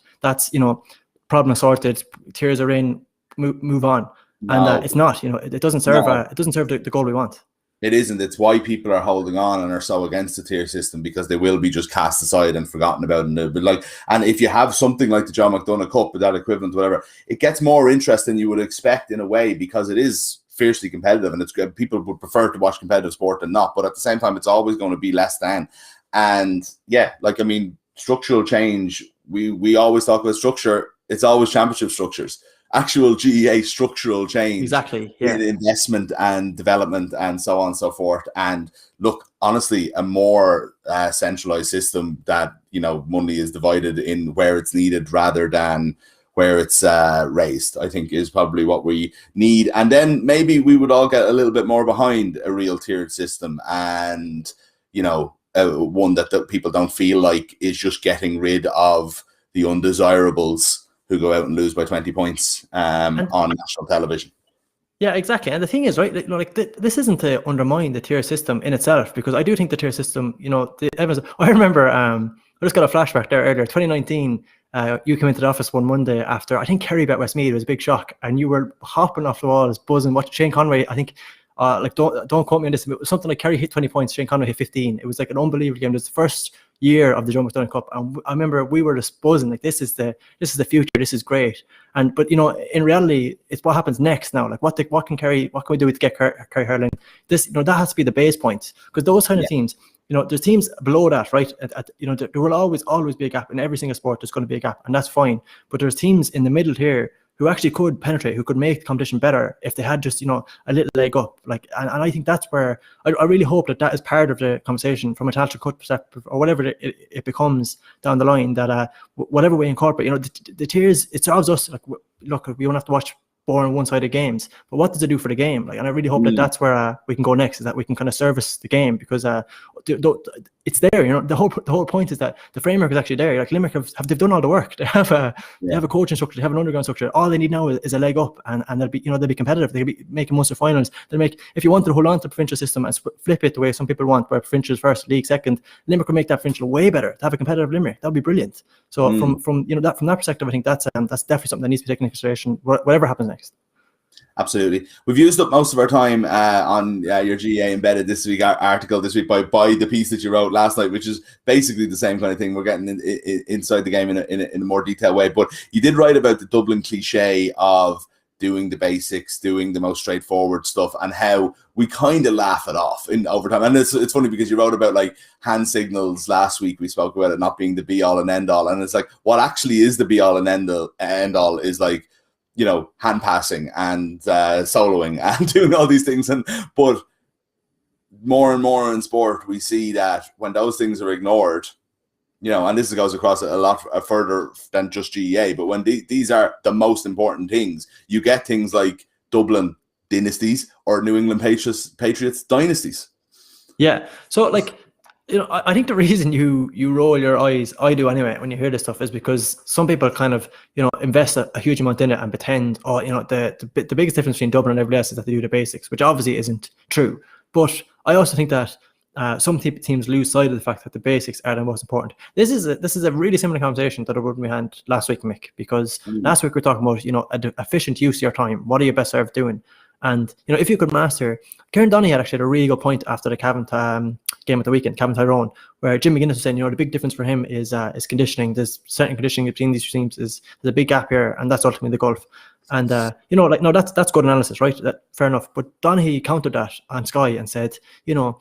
problem sorted, tiers are in, move on, and it's not. It doesn't serve the goal we want. It isn't. It's why people are holding on and are so against the tier system, because they will be just cast aside and forgotten about. And if you have something like the John McDonough Cup, or that equivalent, whatever, it gets more interest than you would expect in a way, because it is fiercely competitive, and it's good. People would prefer to watch competitive sport than not, but at the same time, it's always going to be less than. And yeah, like, I mean, structural change. We always talk about structure. It's always championship structures. Actual GAA structural change, exactly, yeah. in investment and development and so on and so forth. And look, honestly, a more centralized system that, you know, money is divided in where it's needed rather than where it's raised, I think, is probably what we need. And then maybe we would all get a little bit more behind a real tiered system, and, you know, one that people don't feel like is just getting rid of the undesirables who go out and lose by 20 points on national television. Yeah, exactly. And the thing is, right, like this isn't to undermine the tier system in itself, because I do think the tier system, you know, I remember, I just got a flashback there earlier, 2019, you came into the office one Monday after, I think, Kerry bet Westmeath. It was a big shock, and you were hopping off the walls, buzzing, watching Shane Conway, I think, like, don't quote me on this, it was something like Kerry hit 20 points, Shane Conway hit 15. It was like an unbelievable game. It was the first year of the Joe McDonough Cup, and I remember we were just buzzing, like, this is the future, this is great. But you know, in reality, it's what happens next now. Like, what can we do to get Kerry hurling? This, you know, that has to be the base point, because those kind of teams, you know, there's teams below that, right? You know, there will always be a gap in every single sport. There's going to be a gap, and that's fine. But there's teams in the middle here who actually could penetrate, who could make the competition better if they had just, you know, a little leg up. Like, and I think that's where I really hope that is part of the conversation from a talented cut perspective, or whatever it becomes down the line, that whatever we incorporate, you know, the tiers, it serves us. Like, look, we don't have to watch boring one-sided games, but what does it do for the game? Like, and I really hope that that's where we can go next, is that we can kind of service the game, because it's there. You know, the whole point is that the framework is actually there. Like, Limerick they've done all the work. They have a coaching structure, they have an underground structure. All they need now is a leg up, and they'll be competitive. They'll be making Munster finals. If you want to hold on to the provincial system and flip it the way some people want, where provincial is first, league second, Limerick will make that provincial way better. To have a competitive Limerick, that would be brilliant. So from you know, from that perspective, I think that's definitely something that needs to be taken into consideration, whatever happens next. Absolutely. We've used up most of our time on your GAA Embedded this week article this week by the piece that you wrote last night, which is basically the same kind of thing. We're getting inside the game in a more detailed way. But you did write about the Dublin cliche of doing the basics, doing the most straightforward stuff, and how we kind of laugh it off in overtime. And it's funny, because you wrote about, like, hand signals last week. We spoke about it not being the be all and end all. And it's like, what actually is the be all and end all is, like, you know, hand passing and soloing and doing all these things. But more and more in sport, we see that when those things are ignored, you know, and this goes across a lot further than just GAA, but when these are the most important things, you get things like Dublin dynasties or New England Patriots dynasties. Yeah. So, like, you know, I think the reason you roll your eyes, I do anyway, when you hear this stuff, is because some people kind of, you know, invest a huge amount in it and pretend, oh, you know, the biggest difference between Dublin and everybody else is that they do the basics, which obviously isn't true. But I also think that some teams lose sight of the fact that the basics are the most important. This is a really similar conversation that I would we had last week, Mick, because last week we were talking about, you know, efficient use of your time. What are you best served doing? And, you know, if you could master, Kieran Donaghy had a really good point after the Cavan game at the weekend, Cavan Tyrone, where Jim McGuinness was saying, you know, the big difference for him is conditioning. There's certain conditioning between these teams. There's a big gap here, and that's ultimately the gulf. And you know, like, no, that's good analysis, right? Fair enough. But Donaghy countered that on Sky and said, you know,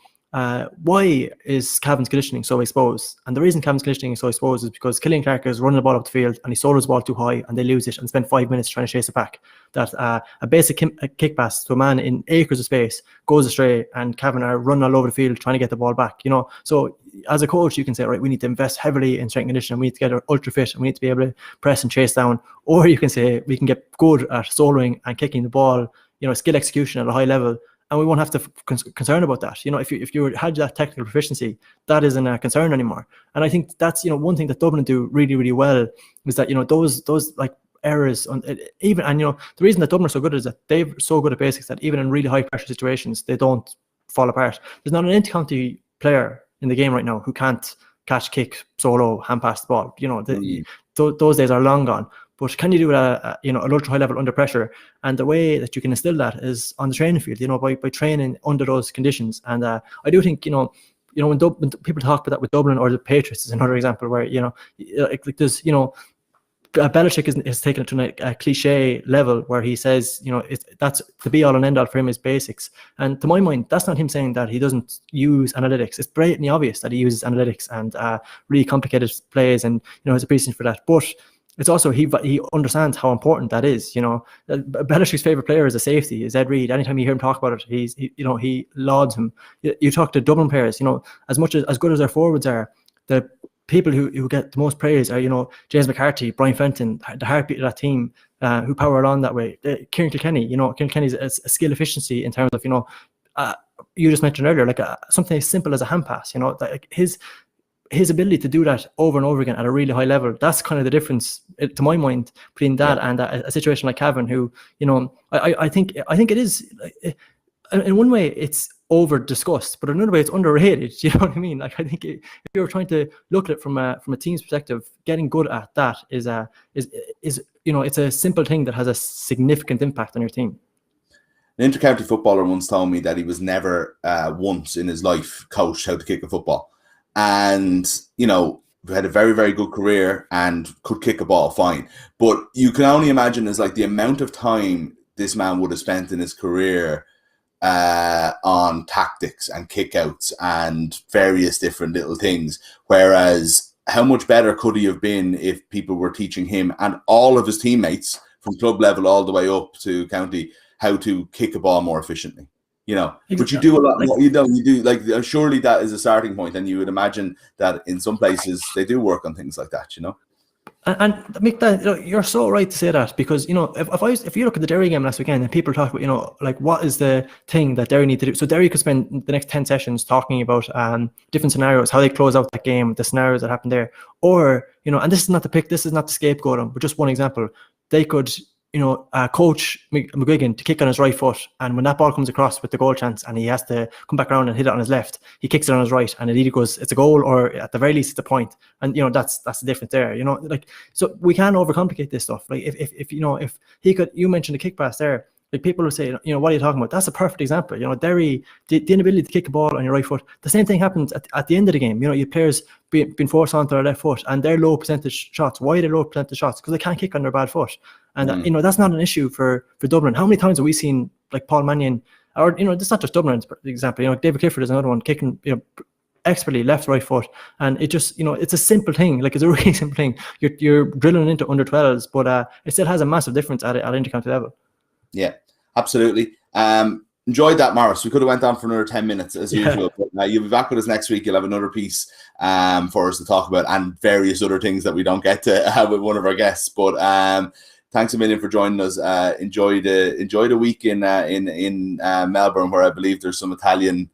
why is Cavan's conditioning so exposed? And the reason Cavan's conditioning is so exposed is because Killian Clark is running the ball up the field and he sold his ball too high and they lose it and spend 5 minutes trying to chase it back. That a basic kick pass to a man in acres of space goes astray, and Cavan are running all over the field trying to get the ball back. You know, so as a coach, you can say, right, we need to invest heavily in strength and conditioning. We need to get ultra fit, and we need to be able to press and chase down. Or you can say we can get good at soloing and kicking the ball, you know, skill execution at a high level, and we won't have to concern about that. You know, if you had that technical proficiency, that isn't a concern anymore. And I think that's, you know, one thing that Dublin do really, really well is that, you know, those like errors on even, and you know, the reason that Dublin are so good is that they're so good at basics that even in really high pressure situations, they don't fall apart. There's not an inter-county player in the game right now who can't catch, kick, solo, hand pass the ball. You know, those days are long gone. but can you do it at an ultra high level under pressure? And the way that you can instill that is on the training field, by training under those conditions. And I do think, when people talk about that with Dublin or the Patriots is another example where, there's, Belichick is taken it to a cliche level where he says, that's the be all and end all for him is basics. And to my mind, that's not him saying that he doesn't use analytics. It's blatantly obvious that he uses analytics and really complicated plays, and has appreciation for that. But it's also he understands how important that is. Belichick's favorite player is a safety, is Ed Reed. Anytime you hear him talk about it, he lauds him. You talk to Dublin players, as good as their forwards are, the people who get the most praise are, James McCarthy, Brian Fenton, the heartbeat of that team, who power along that way. Kieran Kilkenny, Kieran Kilkenny's a skill efficiency in terms of, you just mentioned earlier, like something as simple as a hand pass, like his ability to do that over and over again at a really high level. That's kind of the difference, to my mind, between that and a situation like Cavan, who, I think it is, in one way, it's over discussed, but another way it's underrated. You know what I mean? Like, I think if you're trying to look at it from a team's perspective, getting good at that is it's a simple thing that has a significant impact on your team. An intercounty footballer once told me that he was never once in his life coached how to kick a football, and had a very, very good career and could kick a ball fine. But you can only imagine is like the amount of time this man would have spent in his career on tactics and kickouts and various different little things, whereas how much better could he have been if people were teaching him and all of his teammates from club level all the way up to county how to kick a ball more efficiently, but you do a lot more, you do like, surely that is a starting point, and you would imagine that in some places they do work on things like that. And Mick, that you're so right to say that, because if you look at the Derry game last weekend and people talk about like what is the thing that Derry need to do. So Derry could spend the next 10 sessions talking about different scenarios, how they close out that game, the scenarios that happened there, or and this is not the scapegoat them, but just one example. They could coach McGuigan to kick on his right foot, and when that ball comes across with the goal chance and he has to come back around and hit it on his left, he kicks it on his right, and it either goes, it's a goal, or at the very least it's a point. And that's the difference there. So we can overcomplicate this stuff. Like if he could, you mentioned the kick pass there. Like people will say, what are you talking about? That's a perfect example. Derry, the inability to kick a ball on your right foot. The same thing happens at the end of the game. Your players being forced onto their left foot, and they're low percentage shots. Why are they low percentage shots? Because they can't kick on their bad foot. And that's not an issue for Dublin. How many times have we seen like Paul Mannion, or it's not just Dublin, for example. David Clifford is another one, kicking expertly left, right foot, and it just it's a simple thing. Like, it's a really simple thing. You're drilling into under 12s, but it still has a massive difference at intercounty level. Yeah, absolutely. Enjoyed that, Maurice. We could have went on for another 10 minutes as usual. But you'll be back with us next week. You'll have another piece for us to talk about, and various other things that we don't get to have with one of our guests. But thanks a million for joining us. Enjoy the week in Melbourne, where I believe there's some Italian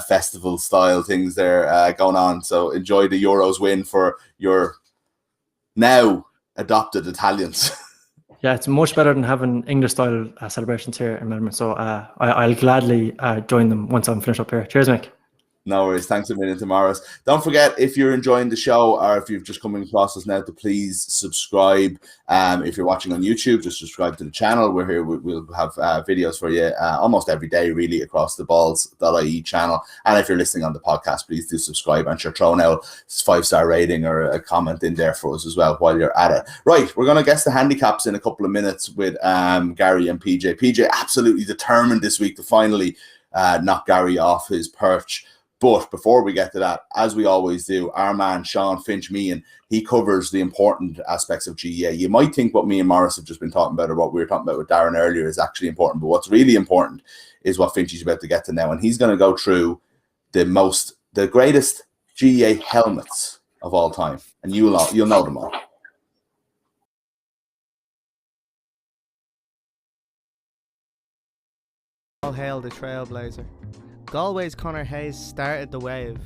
festival style things there going on. So enjoy the Euros win for your now adopted Italians. Yeah, it's much better than having English-style celebrations here in Melbourne. So I'll gladly join them once I'm finished up here. Cheers, Mick. No worries. Thanks a million to Maurice. Don't forget, if you're enjoying the show, or if you've just come across us now, to please subscribe. If you're watching on YouTube, just subscribe to the channel. We're here. We'll have videos for you almost every day, really, across the balls.ie channel. And if you're listening on the podcast, please do subscribe, and throw out a 5-star rating or a comment in there for us as well while you're at it. Right, we're going to guess the handicaps in a couple of minutes with Gary and PJ. PJ absolutely determined this week to finally knock Gary off his perch. But before we get to that, as we always do, our man Sean Fynch, he covers the important aspects of GAA. You might think what me and Maurice have just been talking about, or what we were talking about with Darran earlier, is actually important. But what's really important is what Fynch is about to get to now. And he's going to go through the greatest GAA helmets of all time. And you'll know them all. All hail the trailblazer. Galway's Conor Hayes started the wave,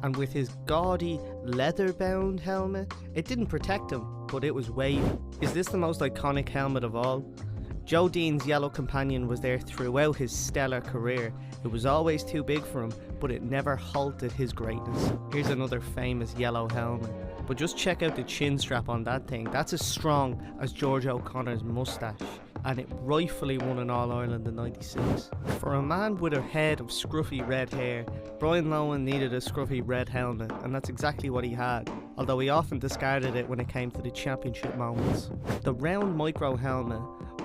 and with his gaudy leather-bound helmet, it didn't protect him, but it was wavy. Is this the most iconic helmet of all? Joe Dean's yellow companion was there throughout his stellar career. It was always too big for him, but it never halted his greatness. Here's another famous yellow helmet. but just check out the chin strap on that thing. That's as strong as George O'Connor's moustache, and it rightfully won an All-Ireland in '96. For a man with a head of scruffy red hair, Brian Lohan needed a scruffy red helmet, and that's exactly what he had, although he often discarded it when it came to the championship moments. The round micro helmet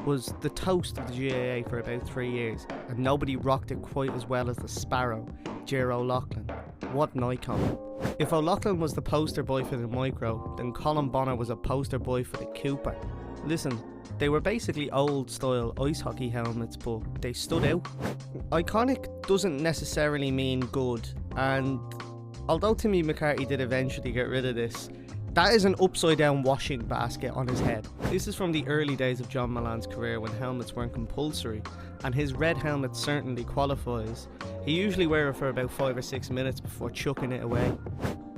was the toast of the GAA for about 3 years, and nobody rocked it quite as well as the Sparrow, Ger O'Loughlin. What an icon. If O'Loughlin was the poster boy for the micro, then Colin Bonner was a poster boy for the Cooper. Listen, they were basically old style ice hockey helmets, but they stood out. Iconic doesn't necessarily mean good, and although Timmy McCarthy did eventually get rid of this, that is an upside down washing basket on his head. This is from the early days of John Milan's career when helmets weren't compulsory, and his red helmet certainly qualifies. He usually wear it for about 5 or 6 minutes before chucking it away.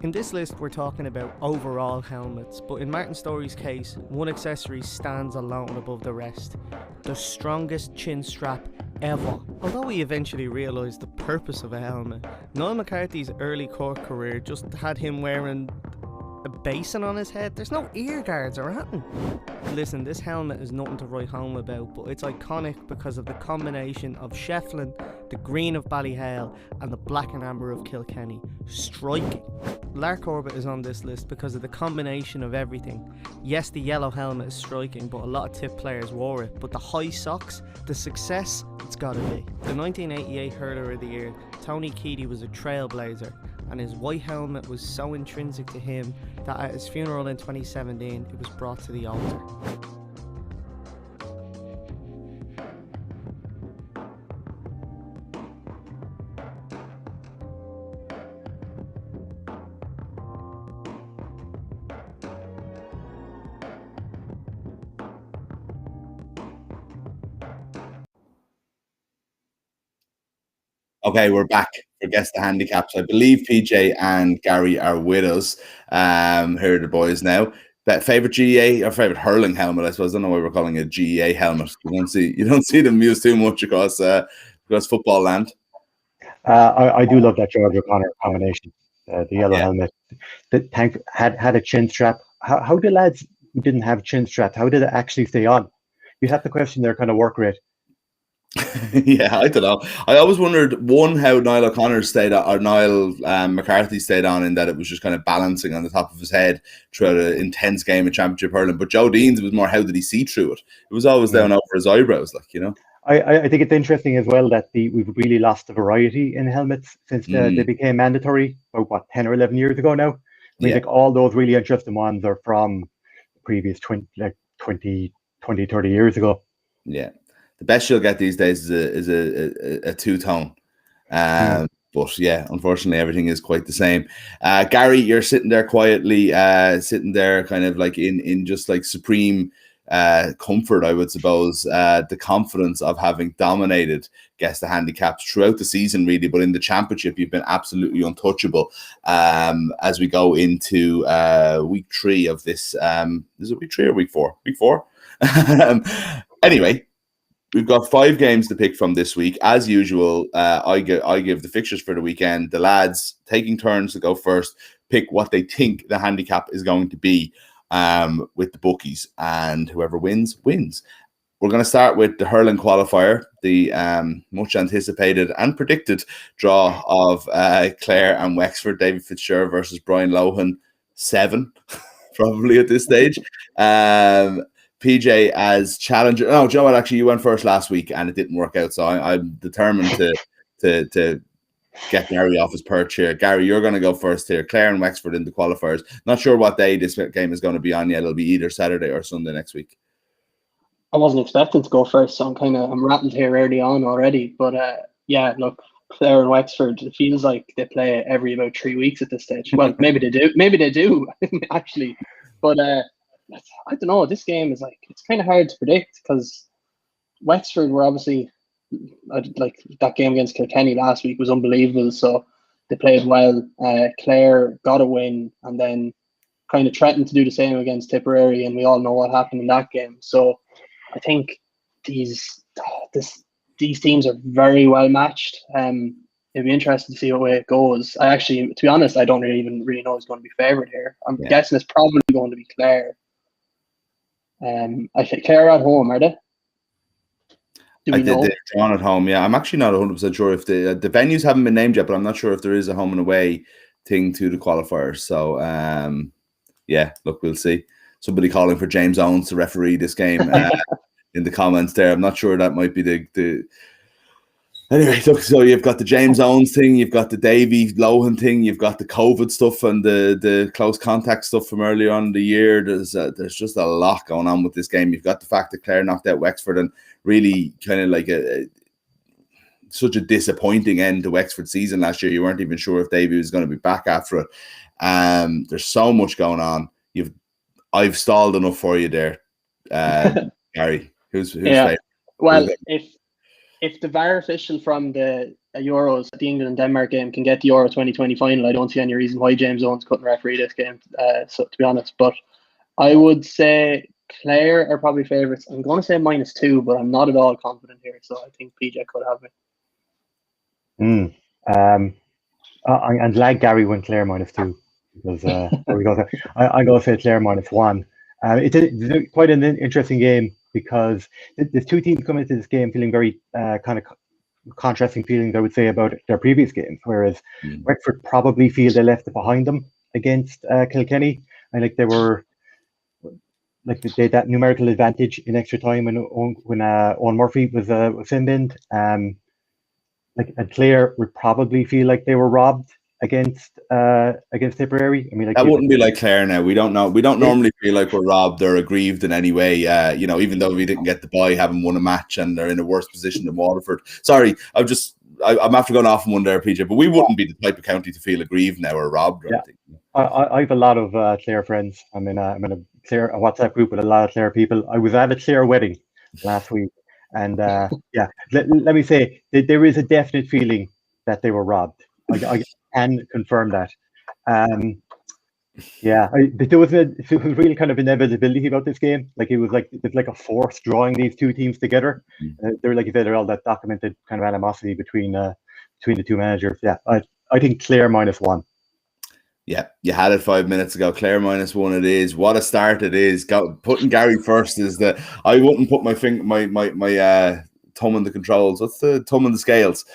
In this list we're talking about overall helmets, but in Martin Story's case, one accessory stands alone above the rest: the strongest chin strap ever. Although he eventually realised the purpose of a helmet, Niall McCarthy's early Cork career just had him wearing a basin on his head. There's no ear guards or anything. Listen, this helmet is nothing to write home about, but it's iconic because of the combination of Shefflin, the green of Ballyhale, and the black and amber of Kilkenny. Striking. Lark Orbit is on this list because of the combination of everything. Yes, the yellow helmet is striking, but a lot of tip players wore it. But the high socks, the success, it's gotta be. The 1988 Hurler of the Year, Tony Keady was a trailblazer, and his white helmet was so intrinsic to him that at his funeral in 2017 it was brought to the altar. Okay, we're back for Guess the Handicaps. I believe PJ and Gary are with us. Here are the boys now. Favorite GAA or favorite hurling helmet? I suppose I don't know why we're calling it a GAA helmet. You don't see them used too much across football land. I do love that George O'Connor combination. The yellow helmet. The tank had a chin strap. How do lads who didn't have chin straps? How did it actually stay on? You have to question their kind of work rate. Yeah, I don't know. I always wondered, one, how Niall O'Connor stayed on, or Niall McCarthy stayed on, in that it was just kind of balancing on the top of his head throughout an intense game of championship hurling. But Joe Dean's was more, how did he see through it? It was always down over his eyebrows, like, you know. I think it's interesting as well that we've really lost the variety in helmets since they became mandatory about 10 or 11 years ago now. I mean, like, all those really interesting ones are from the previous 20, 30 years ago. Yeah. The best you'll get these days is a two-tone. But yeah, unfortunately, everything is quite the same. Gary, you're sitting there quietly, sitting there kind of like in just like supreme comfort, I would suppose. The confidence of having dominated Guess the Handicaps throughout the season, really, but in the championship, you've been absolutely untouchable. As we go into week 3 of this, is it week 3 or week 4? Week 4. Anyway. We've got 5 games to pick from this week. As usual, I give the fixtures for the weekend. The lads, taking turns to go first, pick what they think the handicap is going to be with the bookies, and whoever wins, wins. We're going to start with the hurling qualifier, the much anticipated and predicted draw of Clare and Wexford. David Fitzgerald versus Brian Lohan, 7, probably at this stage. PJ as challenger. No, Joe, actually, you went first last week and it didn't work out. So I'm determined to get Gary off his perch here. Gary, you're going to go first here. Clare and Wexford in the qualifiers. Not sure what day this game is going to be on yet. It'll be either Saturday or Sunday next week. I wasn't expecting to go first, so I'm rattled here early on already. But yeah, look, Clare and Wexford, it feels like they play every about 3 weeks at this stage. Well, maybe they do actually. But I don't know. This game is it's kind of hard to predict because Wexford were obviously like that game against Kilkenny last week was unbelievable. So they played well. Clare got a win and then kind of threatened to do the same against Tipperary, and we all know what happened in that game. So I think these teams are very well matched. it'd be interesting to see what way it goes. I actually, to be honest, I don't really know who's going to be favoured here. I'm guessing it's probably going to be Clare. I think Clare are at home, are they? Do we know? They're drawn at home. Yeah, I'm actually not 100% sure if the venues haven't been named yet, but I'm not sure if there is a home and away thing to the qualifiers. So, yeah, look, we'll see. Somebody calling for James Owens to referee this game in the comments there. I'm not sure that might be the. Anyway, look, so you've got the James Owens thing, you've got the Davy Lohan thing, you've got the COVID stuff and the close contact stuff from earlier on in the year. There's just a lot going on with this game. You've got the fact that Clare knocked out Wexford and really kind of like such a disappointing end to Wexford's season last year. You weren't even sure if Davy was going to be back after it. There's so much going on. I've stalled enough for you there, Gary. Who's favorite? Well, if the VAR official from the Euros, the England and Denmark game, can get the Euro 2020 final, I don't see any reason why James Owens couldn't referee this game. So to be honest, but I would say Clare are probably favourites. I'm going to say -2, but I'm not at all confident here. So I think PJ could have me. I'm glad Gary went Clare -2 because there we go. I'm going to say Clare -1. It's quite an interesting game because there's two teams coming into this game feeling very kind of contrasting feelings, I would say, about their previous games. Whereas Wexford probably feel they left it behind them against Kilkenny, and like they were. Like they had that numerical advantage in extra time when Owen Murphy was in bend. And Clare would probably feel like they were robbed against Tipperary. I mean, like, that wouldn't be like Clare now. We don't know. We don't normally feel like we're robbed or aggrieved in any way. Even though we didn't get the bye, having won a match, and they're in a worse position than Waterford. Sorry, I'm after going off on one there, PJ. But we wouldn't be the type of county to feel aggrieved now or robbed or anything. I have a lot of Clare friends. I'm in a WhatsApp group with a lot of Clare people. I was at a Clare wedding last week, and let me say there is a definite feeling that they were robbed. I can confirm that. There was really kind of inevitability about this game. Like it was like a force drawing these two teams together. They're like you said, all that documented kind of animosity between the two managers. Yeah, I think Clare -1. Yeah, you had it 5 minutes ago. Clare -1 it is. What a start it is. Putting Gary first is I wouldn't put my thumb in the controls. What's the thumb in the scales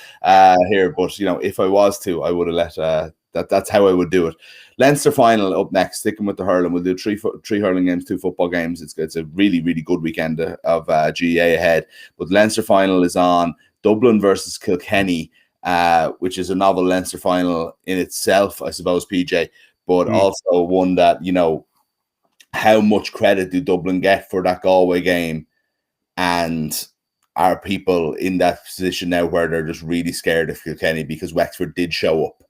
here? But if I was to, I would have let that's how I would do it. Leinster final up next. Sticking with the hurling, we'll do three hurling games, 2 football games. It's a really, really good weekend of GAA ahead. But Leinster final is on. Dublin versus Kilkenny. Which is a novel Leinster final in itself, I suppose, PJ, but also one that, how much credit do Dublin get for that Galway game? And are people in that position now where they're just really scared of Kilkenny because Wexford did show up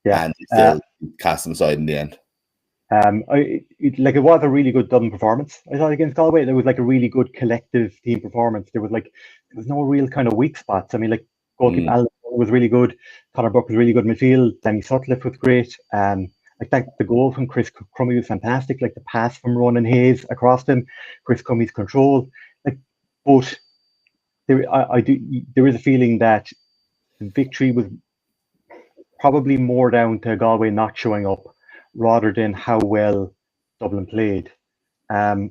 and still cast them aside in the end? It was a really good Dublin performance, I thought, against Galway. There was like a really good collective team performance. There was no real kind of weak spots. I mean, like goalkeeper Alan was really good. Conor Buck was really good in midfield. Danny Sutcliffe was great. The goal from Chris Crummy was fantastic. Like the pass from Ronan Hayes across them, Chris Crummy's control. But there is a feeling that the victory was probably more down to Galway not showing up rather than how well Dublin played. This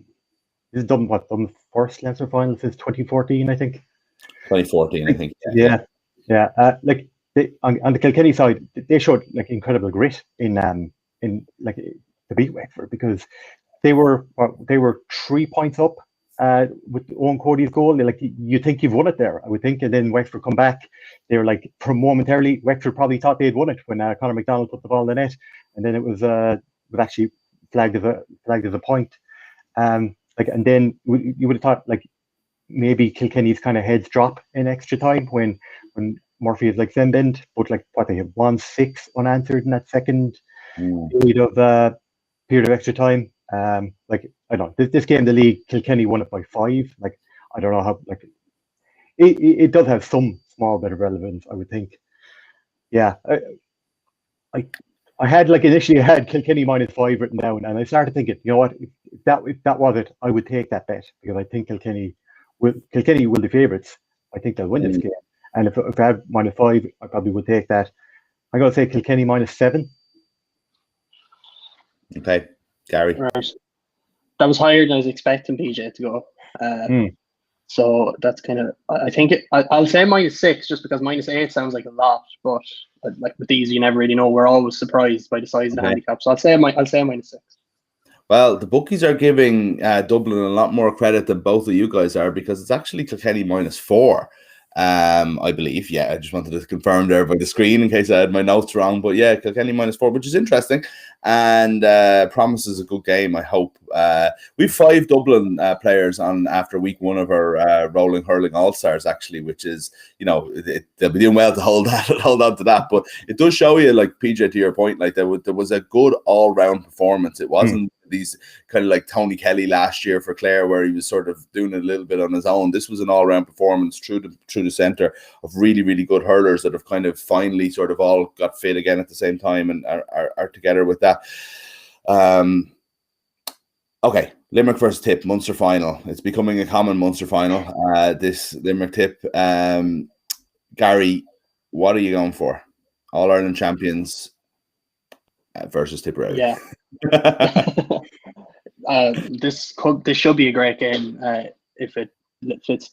is Dublin's first Leinster final since 2014, I think. 2014, I think. Yeah. On the Kilkenny side, they showed like incredible grit in to beat Wexford because they were 3 points up with Owen Cody's goal. You think you've won it there, I would think, and then Wexford come back. They were like, from momentarily, Wexford probably thought they'd won it when Conor McDonald put the ball in the net, and then it was actually flagged as a point. And then you would have thought like maybe Kilkenny's kind of heads drop in extra time when Murphy is like send bend, but like what they have 1-6 unanswered in that second period of extra time. I don't know, this game, the league, Kilkenny won it by 5. Like I don't know how, like it does have some small bit of relevance, I would think. Yeah, I had initially Kilkenny -5 written down, and I started thinking, you know what, if that was it, I would take that bet because I think Kilkenny will be favourites. I think they'll win this game. And if I had -5, I probably would take that. I'm going to say Kilkenny -7. Okay, Gary. Right. That was higher than I was expecting PJ to go. So that's kind of, I think I'll say -6 just because -8 sounds like a lot, but like with these, you never really know. We're always surprised by the size of the handicap. So I'll say -6. Well, the bookies are giving Dublin a lot more credit than both of you guys are, because it's actually Kilkenny -4. I believe. Yeah, I just wanted to confirm there by the screen in case I had my notes wrong. But yeah, Kilkenny -4, which is interesting and promises a good game, I hope. We've 5 Dublin players on after week 1 of our Rolling Hurling All-Stars, actually, which is, they'll be doing well to hold on to that. But it does show you, like, PJ, to your point, like there was a good all-round performance. It wasn't these kind of like Tony Kelly last year for Clare, where he was sort of doing it a little bit on his own. This was an all-round performance through the centre of really, really good hurlers that have kind of finally sort of all got fit again at the same time and are together with that. Okay, Limerick versus Tip, Munster final. It's becoming a common Munster final, this Limerick Tip. Gary, what are you going for? All-Ireland champions versus Tipperary. Yeah. This should be a great game if it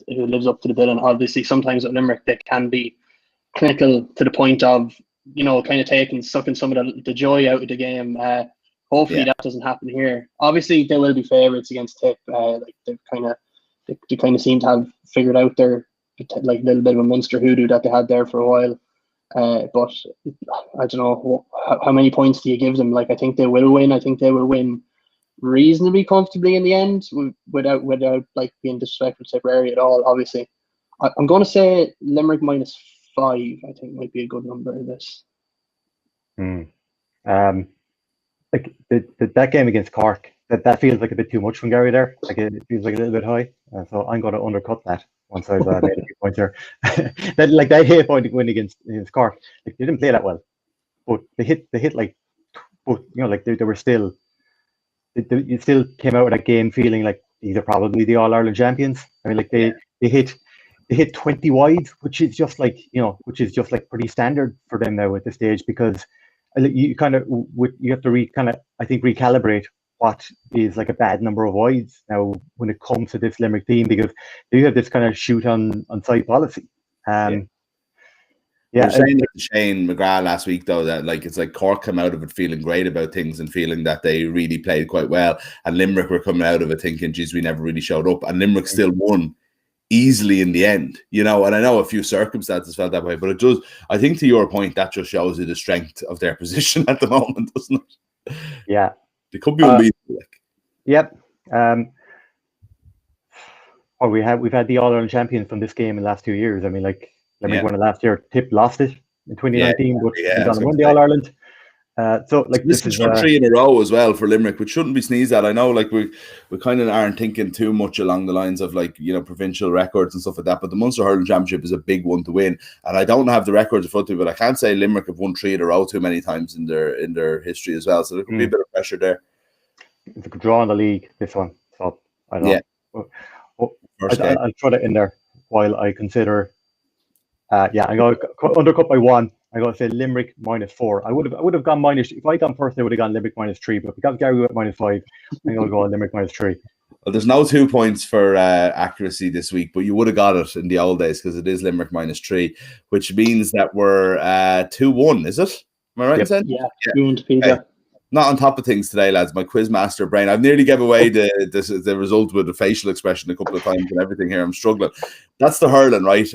lives up to the billing. Obviously, sometimes at Limerick they can be clinical to the point of kind of sucking some of the joy out of the game. Hopefully that doesn't happen here. Obviously, they will be favourites against Tip. Like they kind of seem to have figured out their like little bit of a Munster hoodoo that they had there for a while. But I don't know how many points do you give them. Like I think they will win. I think they will win reasonably comfortably in the end, without like being disrespectful to Tipperary at all. Obviously, I'm going to say Limerick -5. I think might be a good number in this. Like that game against Cork, that feels like a bit too much from Gary there. Like it feels like a little bit high. So I'm going to undercut that once I've made a few points here. that 8-point win against Cork, like they didn't play that well, but they hit like, but like they were still. You still came out of that game feeling like these are probably the All-Ireland champions. I mean, like they hit 20 wide, which is just like pretty standard for them now at this stage, because you have to recalibrate what is like a bad number of wides now when it comes to this Limerick team, because they have this kind of shoot on side policy. Yeah, saying to Shane McGrath last week, though, that like it's like Cork come out of it feeling great about things and feeling that they really played quite well, and Limerick were coming out of it thinking, geez, we never really showed up, and Limerick still won easily in the end, and I know a few circumstances felt that way, but it does, I think, to your point, that just shows you the strength of their position at the moment, doesn't it? Yeah, they could be unbeatable. Yep. Or we've had the All-Ireland champions from this game in the last 2 years. I mean, like Limerick won it last year. Tip lost it in 2019, but they've gone and won the All-Ireland. So like this is 3 in a row as well for Limerick, which shouldn't be sneezed at. I know, like we kind of aren't thinking too much along the lines of like provincial records and stuff like that. But the Munster Hurling Championship is a big one to win, and I don't have the records in front of me, but I can't say Limerick have won 3 in a row too many times in their history as well. So there could be a bit of pressure there. It's a draw in the league, this one. So I don't know. I'll throw that in there while I consider. I'm going to undercut by 1. I'm going to say Limerick -4. I would have gone minus. If I'd gone first, I would have gone Limerick -3. But because Gary went -5, I'm going to go on Limerick -3. Well, there's no 2 points for accuracy this week, but you would have got it in the old days because it is Limerick -3, which means that we're 2-1. Is it? Am I right in saying? Yeah. 2-1 to Peter. Not on top of things today, lads. My quizmaster brain. I've nearly gave away the result with the facial expression a couple of times and everything here. I'm struggling. That's the hurling, right?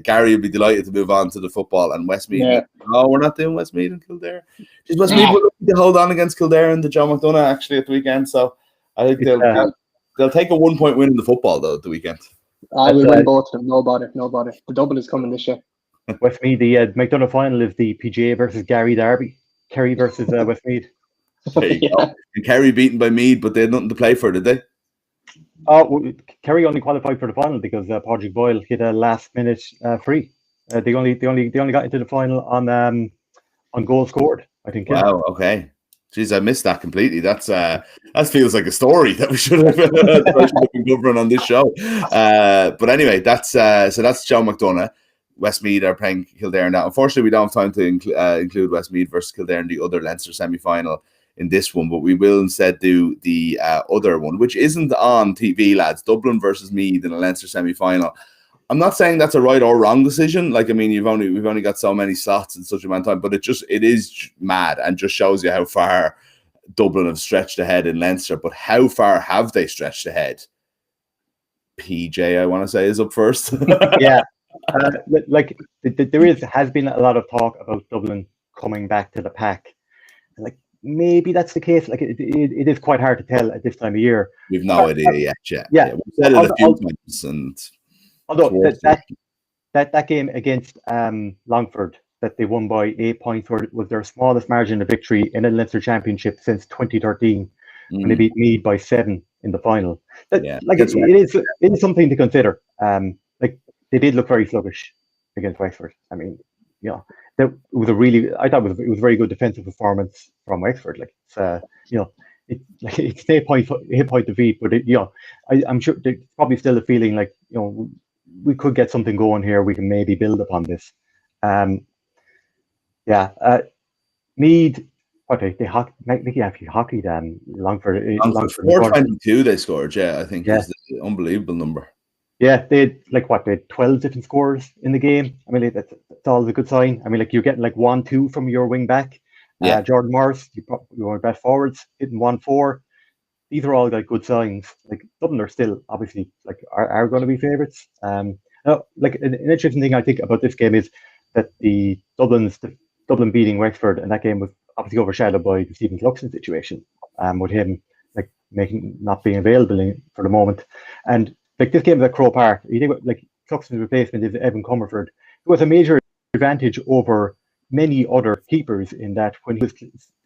Gary would be delighted to move on to the football and Westmeath. Yeah. No, we're not doing Westmeath and Kildare. Just Westmeath will to hold on against Kildare and the John McDonough actually at the weekend. So I think they'll take a 1-point win in the football though at the weekend. I will win both of them. No bother. The double is coming this year. Westmeath, the McDonough final is the PGA versus Gary derby. Kerry versus Westmeath. There you go. And Kerry beaten by Meath, but they had nothing to play for, did they? Kerry only qualified for the final because Padraig Boyle hit a last-minute free. They only got into the final on goals scored, I think. Wow. Okay. Jeez, I missed that completely. That feels like a story that we should have been covering on this show. But anyway, that's John McDonough. Westmeath are playing Kildare now. Unfortunately, we don't have time to include Westmeath versus Kildare in the other Leinster semi-final in this one, but we will instead do the other one, which isn't on TV, lads. Dublin versus Meath in a Leinster semi-final. I'm not saying that's a right or wrong decision. Like, I mean, we've only got so many slots in such a amount of time, but it is mad and just shows you how far Dublin have stretched ahead in Leinster. But how far have they stretched ahead? PJ, I want to say, is up first. Yeah. Like there has been a lot of talk about Dublin coming back to the pack. Like, maybe that's the case. Like, it is quite hard to tell at this time of year. We've no idea yet. Yeah. We've said it a few times, and although that game against Longford that they won by 8 points was their smallest margin of victory in a Leinster Championship since 2013 when they beat Meath by 7 in the final. It is something to consider. Like, they did look very sluggish against Wexford. I mean, it was I thought it was a very good defensive performance from Wexford. Like, it's an 8-point defeat, but I'm sure there's probably still a feeling like, we could get something going here. We can maybe build upon this. Meath, they hockeyed Longford. 422 they scored. Yeah, I think is the unbelievable number. Yeah, they had 12 different scores in the game. I mean, that's always a good sign. I mean, like, you're getting like 1-2 from your wing back. Jordan Morris, you were best forwards, hitting 1-4. These are all like good signs. Like, Dublin are still obviously are going to be favourites. Like, an interesting thing I think about this game is that the Dublin beating Wexford, and that game was obviously overshadowed by the Stephen Cluxton situation, with him like not being available for the moment. And like, this game was at Croke Park. You think like Cluxton's replacement is Evan Comerford, who has a major advantage over many other keepers in that when he was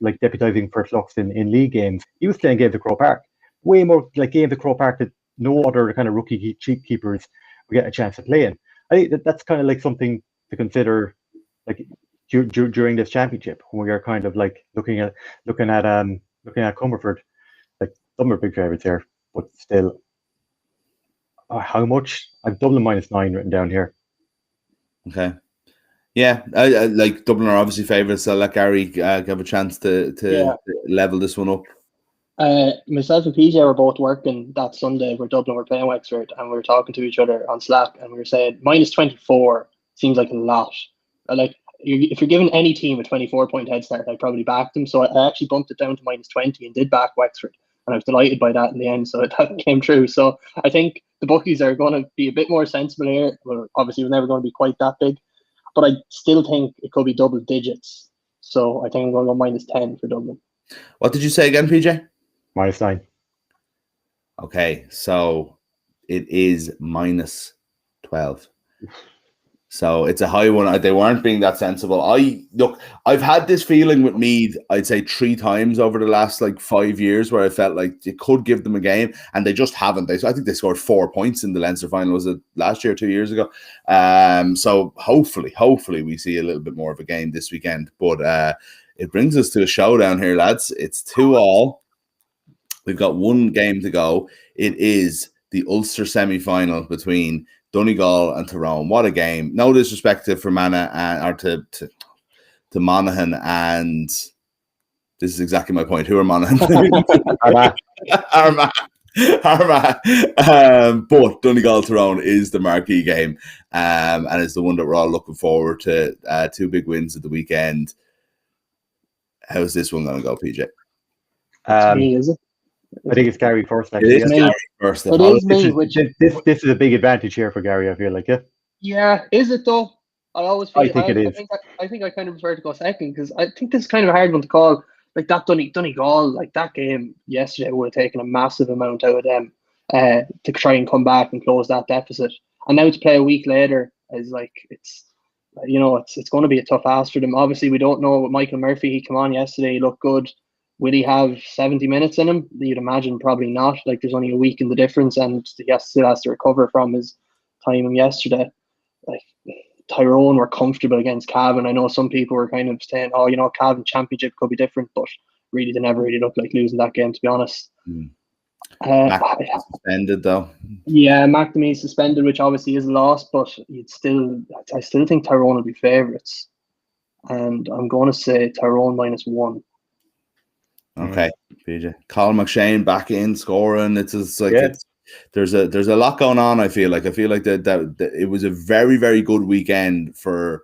like deputising for Cluxton in league games, he was playing games at Croke Park, way more like games at Croke Park that no other kind of rookie keepers would get a chance to play in. I think that's kind of like something to consider, like, during this championship, when we are kind of like looking at Comerford. Like, some are big favourites here, but still, how much? I've Dublin -9 written down here. Okay. Yeah, I like Dublin are obviously favourites, so I'll let Gary give a chance to level this one up. Myself and PJ were both working that Sunday where Dublin were playing Wexford, and we were talking to each other on Slack, and we were saying -24 seems like a lot. Like, if you're giving any team a 24-point head start, I'd probably back them. So I actually bumped it down to -20 and did back Wexford, and I was delighted by that in the end. So that came true. So I think the bookies are going to be a bit more sensible here. Well, obviously, we're never going to be quite that big, but I still think it could be double digits. So I think I'm going to go -10 for Dublin. What did you say again, PJ? -9. Okay, so it is -12. So it's a high one. They weren't being that sensible. I've had this feeling with Meath, I'd say 3 times over the last 5 years, where I felt like you could give them a game, and they just haven't. I think they scored 4 points in the Leinster final. Was it last year, 2 years ago? So hopefully we see a little bit more of a game this weekend. But it brings us to a showdown here, lads. It's 2-2. We've got 1 game to go. It is the Ulster semi-final between Donegal and Tyrone. What a game! No disrespect to Fermanagh or to Monaghan, and this is exactly my point. Who are Monaghan? Armagh. But Donegal Tyrone is the marquee game, and it's the one that we're all looking forward to. 2 big wins at the weekend. How's this one going to go, PJ? Me, is it? I think it's Gary first. It is Gary first. It is me. This is a big advantage here for Gary, I feel like. Yeah, is it though? I think it is. I think I kind of prefer to go second, because I think this is kind of a hard one to call. Like, that Donegal, like, that game yesterday would have taken a massive amount out of them to try and come back and close that deficit. And now to play a week later is like, it's going to be a tough ask for them. Obviously, we don't know what Michael Murphy. He came on yesterday, he looked good. Will he have 70 minutes in him? You'd imagine probably not. Like, there's only a week in the difference, and he still has to recover from his time yesterday. Like, Tyrone were comfortable against Cavan. I know some people were kind of saying, Cavan Championship could be different, but really they never really looked like losing that game, to be honest. Mac suspended though. Yeah, McNamee suspended, which obviously is a loss, but I still think Tyrone will be favourites, and I'm going to say Tyrone -1. Okay, PJ. Colin McShane back in scoring. It's like Yeah. there's a lot going on. I feel like that it was a very, very good weekend for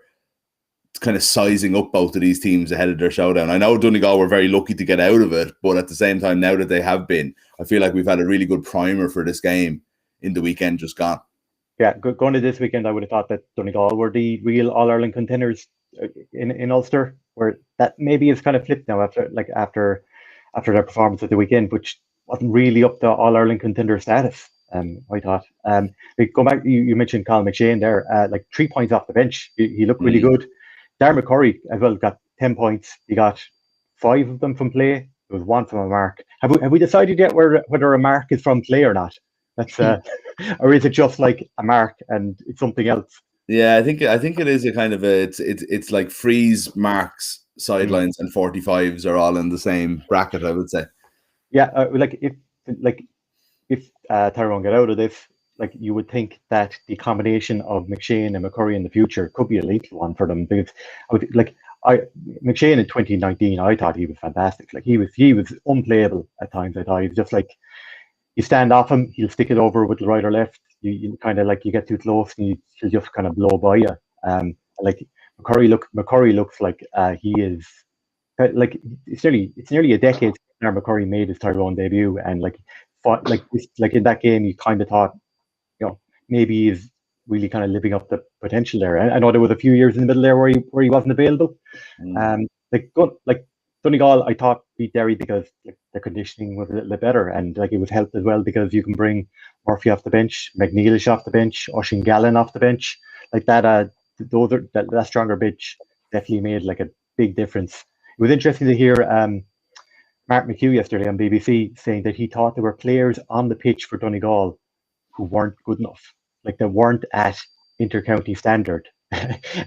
kind of sizing up both of these teams ahead of their showdown. I know Donegal were very lucky to get out of it, but at the same time, now that they have been, I feel like we've had a really good primer for this game in the weekend just gone. Yeah, going to this weekend, I would have thought that Donegal were the real All-Ireland contenders in Ulster, where that maybe is kind of flipped now after their performance at the weekend, which wasn't really up to All-Ireland contender status. I thought. Go back. You mentioned Colin McShane there. 3 points off the bench. He looked really good. Darren McCurry as well got 10 points. He got 5 of them from play. There was 1 from a mark. Have we decided yet whether a mark is from play or not? That's or is it just like a mark and it's something else? Yeah, I think it is a kind of it's like freeze, marks, sidelines, and 45s are all in the same bracket, I would say. Yeah, if Tyrone get out of this, you would think that the combination of McShane and McCurry in the future could be a lethal one for them, because McShane in 2019, I thought he was fantastic. He was unplayable at times. I thought he was just you stand off him, he'll stick it over with the right or left. You kind of you get too close and he'll just kind of blow by you. McCurry looks like he is it's nearly a decade since McCurry made his Tyrone debut, and in that game you kind of thought, maybe he's really kind of living up the potential there. I know there was a few years in the middle there where he wasn't available. Donegal, I thought beat Derry because the conditioning was a little bit better, and it was helped as well because you can bring Murphy off the bench, McNeilish off the bench, Oisín Gallen off the bench, that stronger bench definitely made a big difference. It was interesting to hear Mark McHugh yesterday on BBC saying that he thought there were players on the pitch for Donegal who weren't good enough, they weren't at inter-county standard.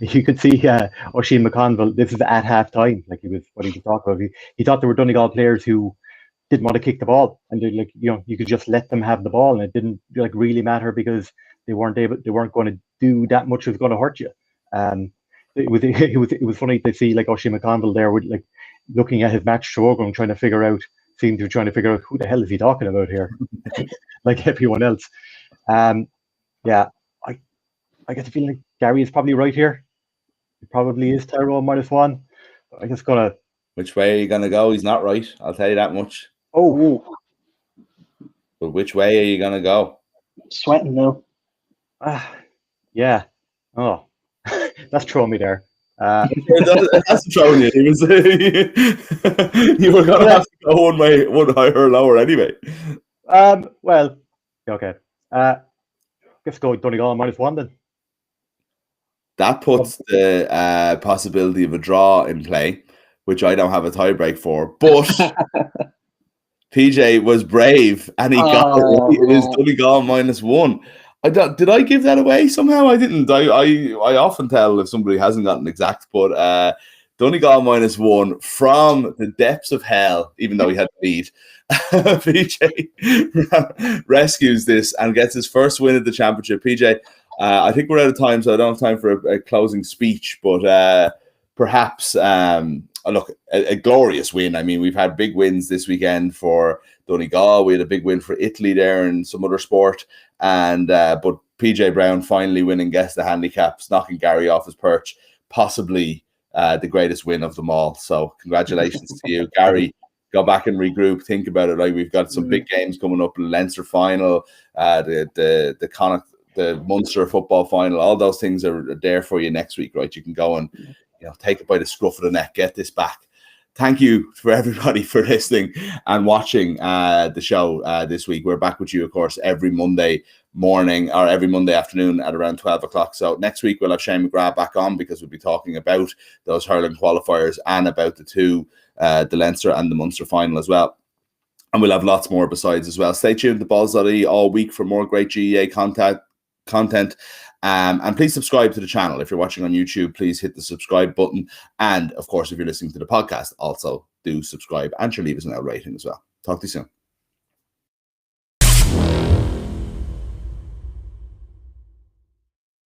You could see Oisín McConville, this is at half time, he was talking about. He thought there were Donegal players who didn't want to kick the ball, and you could just let them have the ball, and it didn't really matter because they weren't going to do that much. Was going to hurt you. It was funny to see Oisín McConville there with looking at his match program, trying to figure out who the hell is he talking about here, like everyone else. I get the feeling like Gary is probably right here. It probably is Tyrone -1. I just gonna. Which way are you gonna go? He's not right. I'll tell you that much. Oh. But which way are you gonna go? Sweating now. Yeah. Oh, that's throwing me there. That's throwing you. You were gonna have to go one way, one higher or lower anyway. Well, okay. Let's go Donegal -1 then. That puts the possibility of a draw in play, which I don't have a tiebreak for. But PJ was brave and he got it right. It is Donegal -1. Did I give that away somehow? I didn't. I often tell if somebody hasn't gotten exact, but Donegal -1 from the depths of hell, even though he had to lead. PJ rescues this and gets his first win at the championship. PJ, I think we're out of time, so I don't have time for a closing speech, but perhaps look, a glorious win. I mean, we've had big wins this weekend for Donegal. We had a big win for Italy there and some other sport, and but PJ Brown finally winning Guess the Handicaps, knocking Gary off his perch, possibly the greatest win of them all. So congratulations to you, Gary. Go back and regroup, think about it. We've got some big games coming up, Leinster final, the Munster football final. All those things are there for you next week, right? You can go and take it by the scruff of the neck, get this back. Thank you for everybody for listening and watching the show this week. We're back with you, of course, every Monday morning or every Monday afternoon at around 12 o'clock. So next week we'll have Shane McGrath back on because we'll be talking about those hurling qualifiers and about the Leinster and the Munster final as well. And we'll have lots more besides as well. Stay tuned to Balls.ie all week for more great GAA content. And please subscribe to the channel. If you're watching on YouTube, please hit the subscribe button. And of course, if you're listening to the podcast, also do subscribe and leave us an out rating as well. Talk to you soon.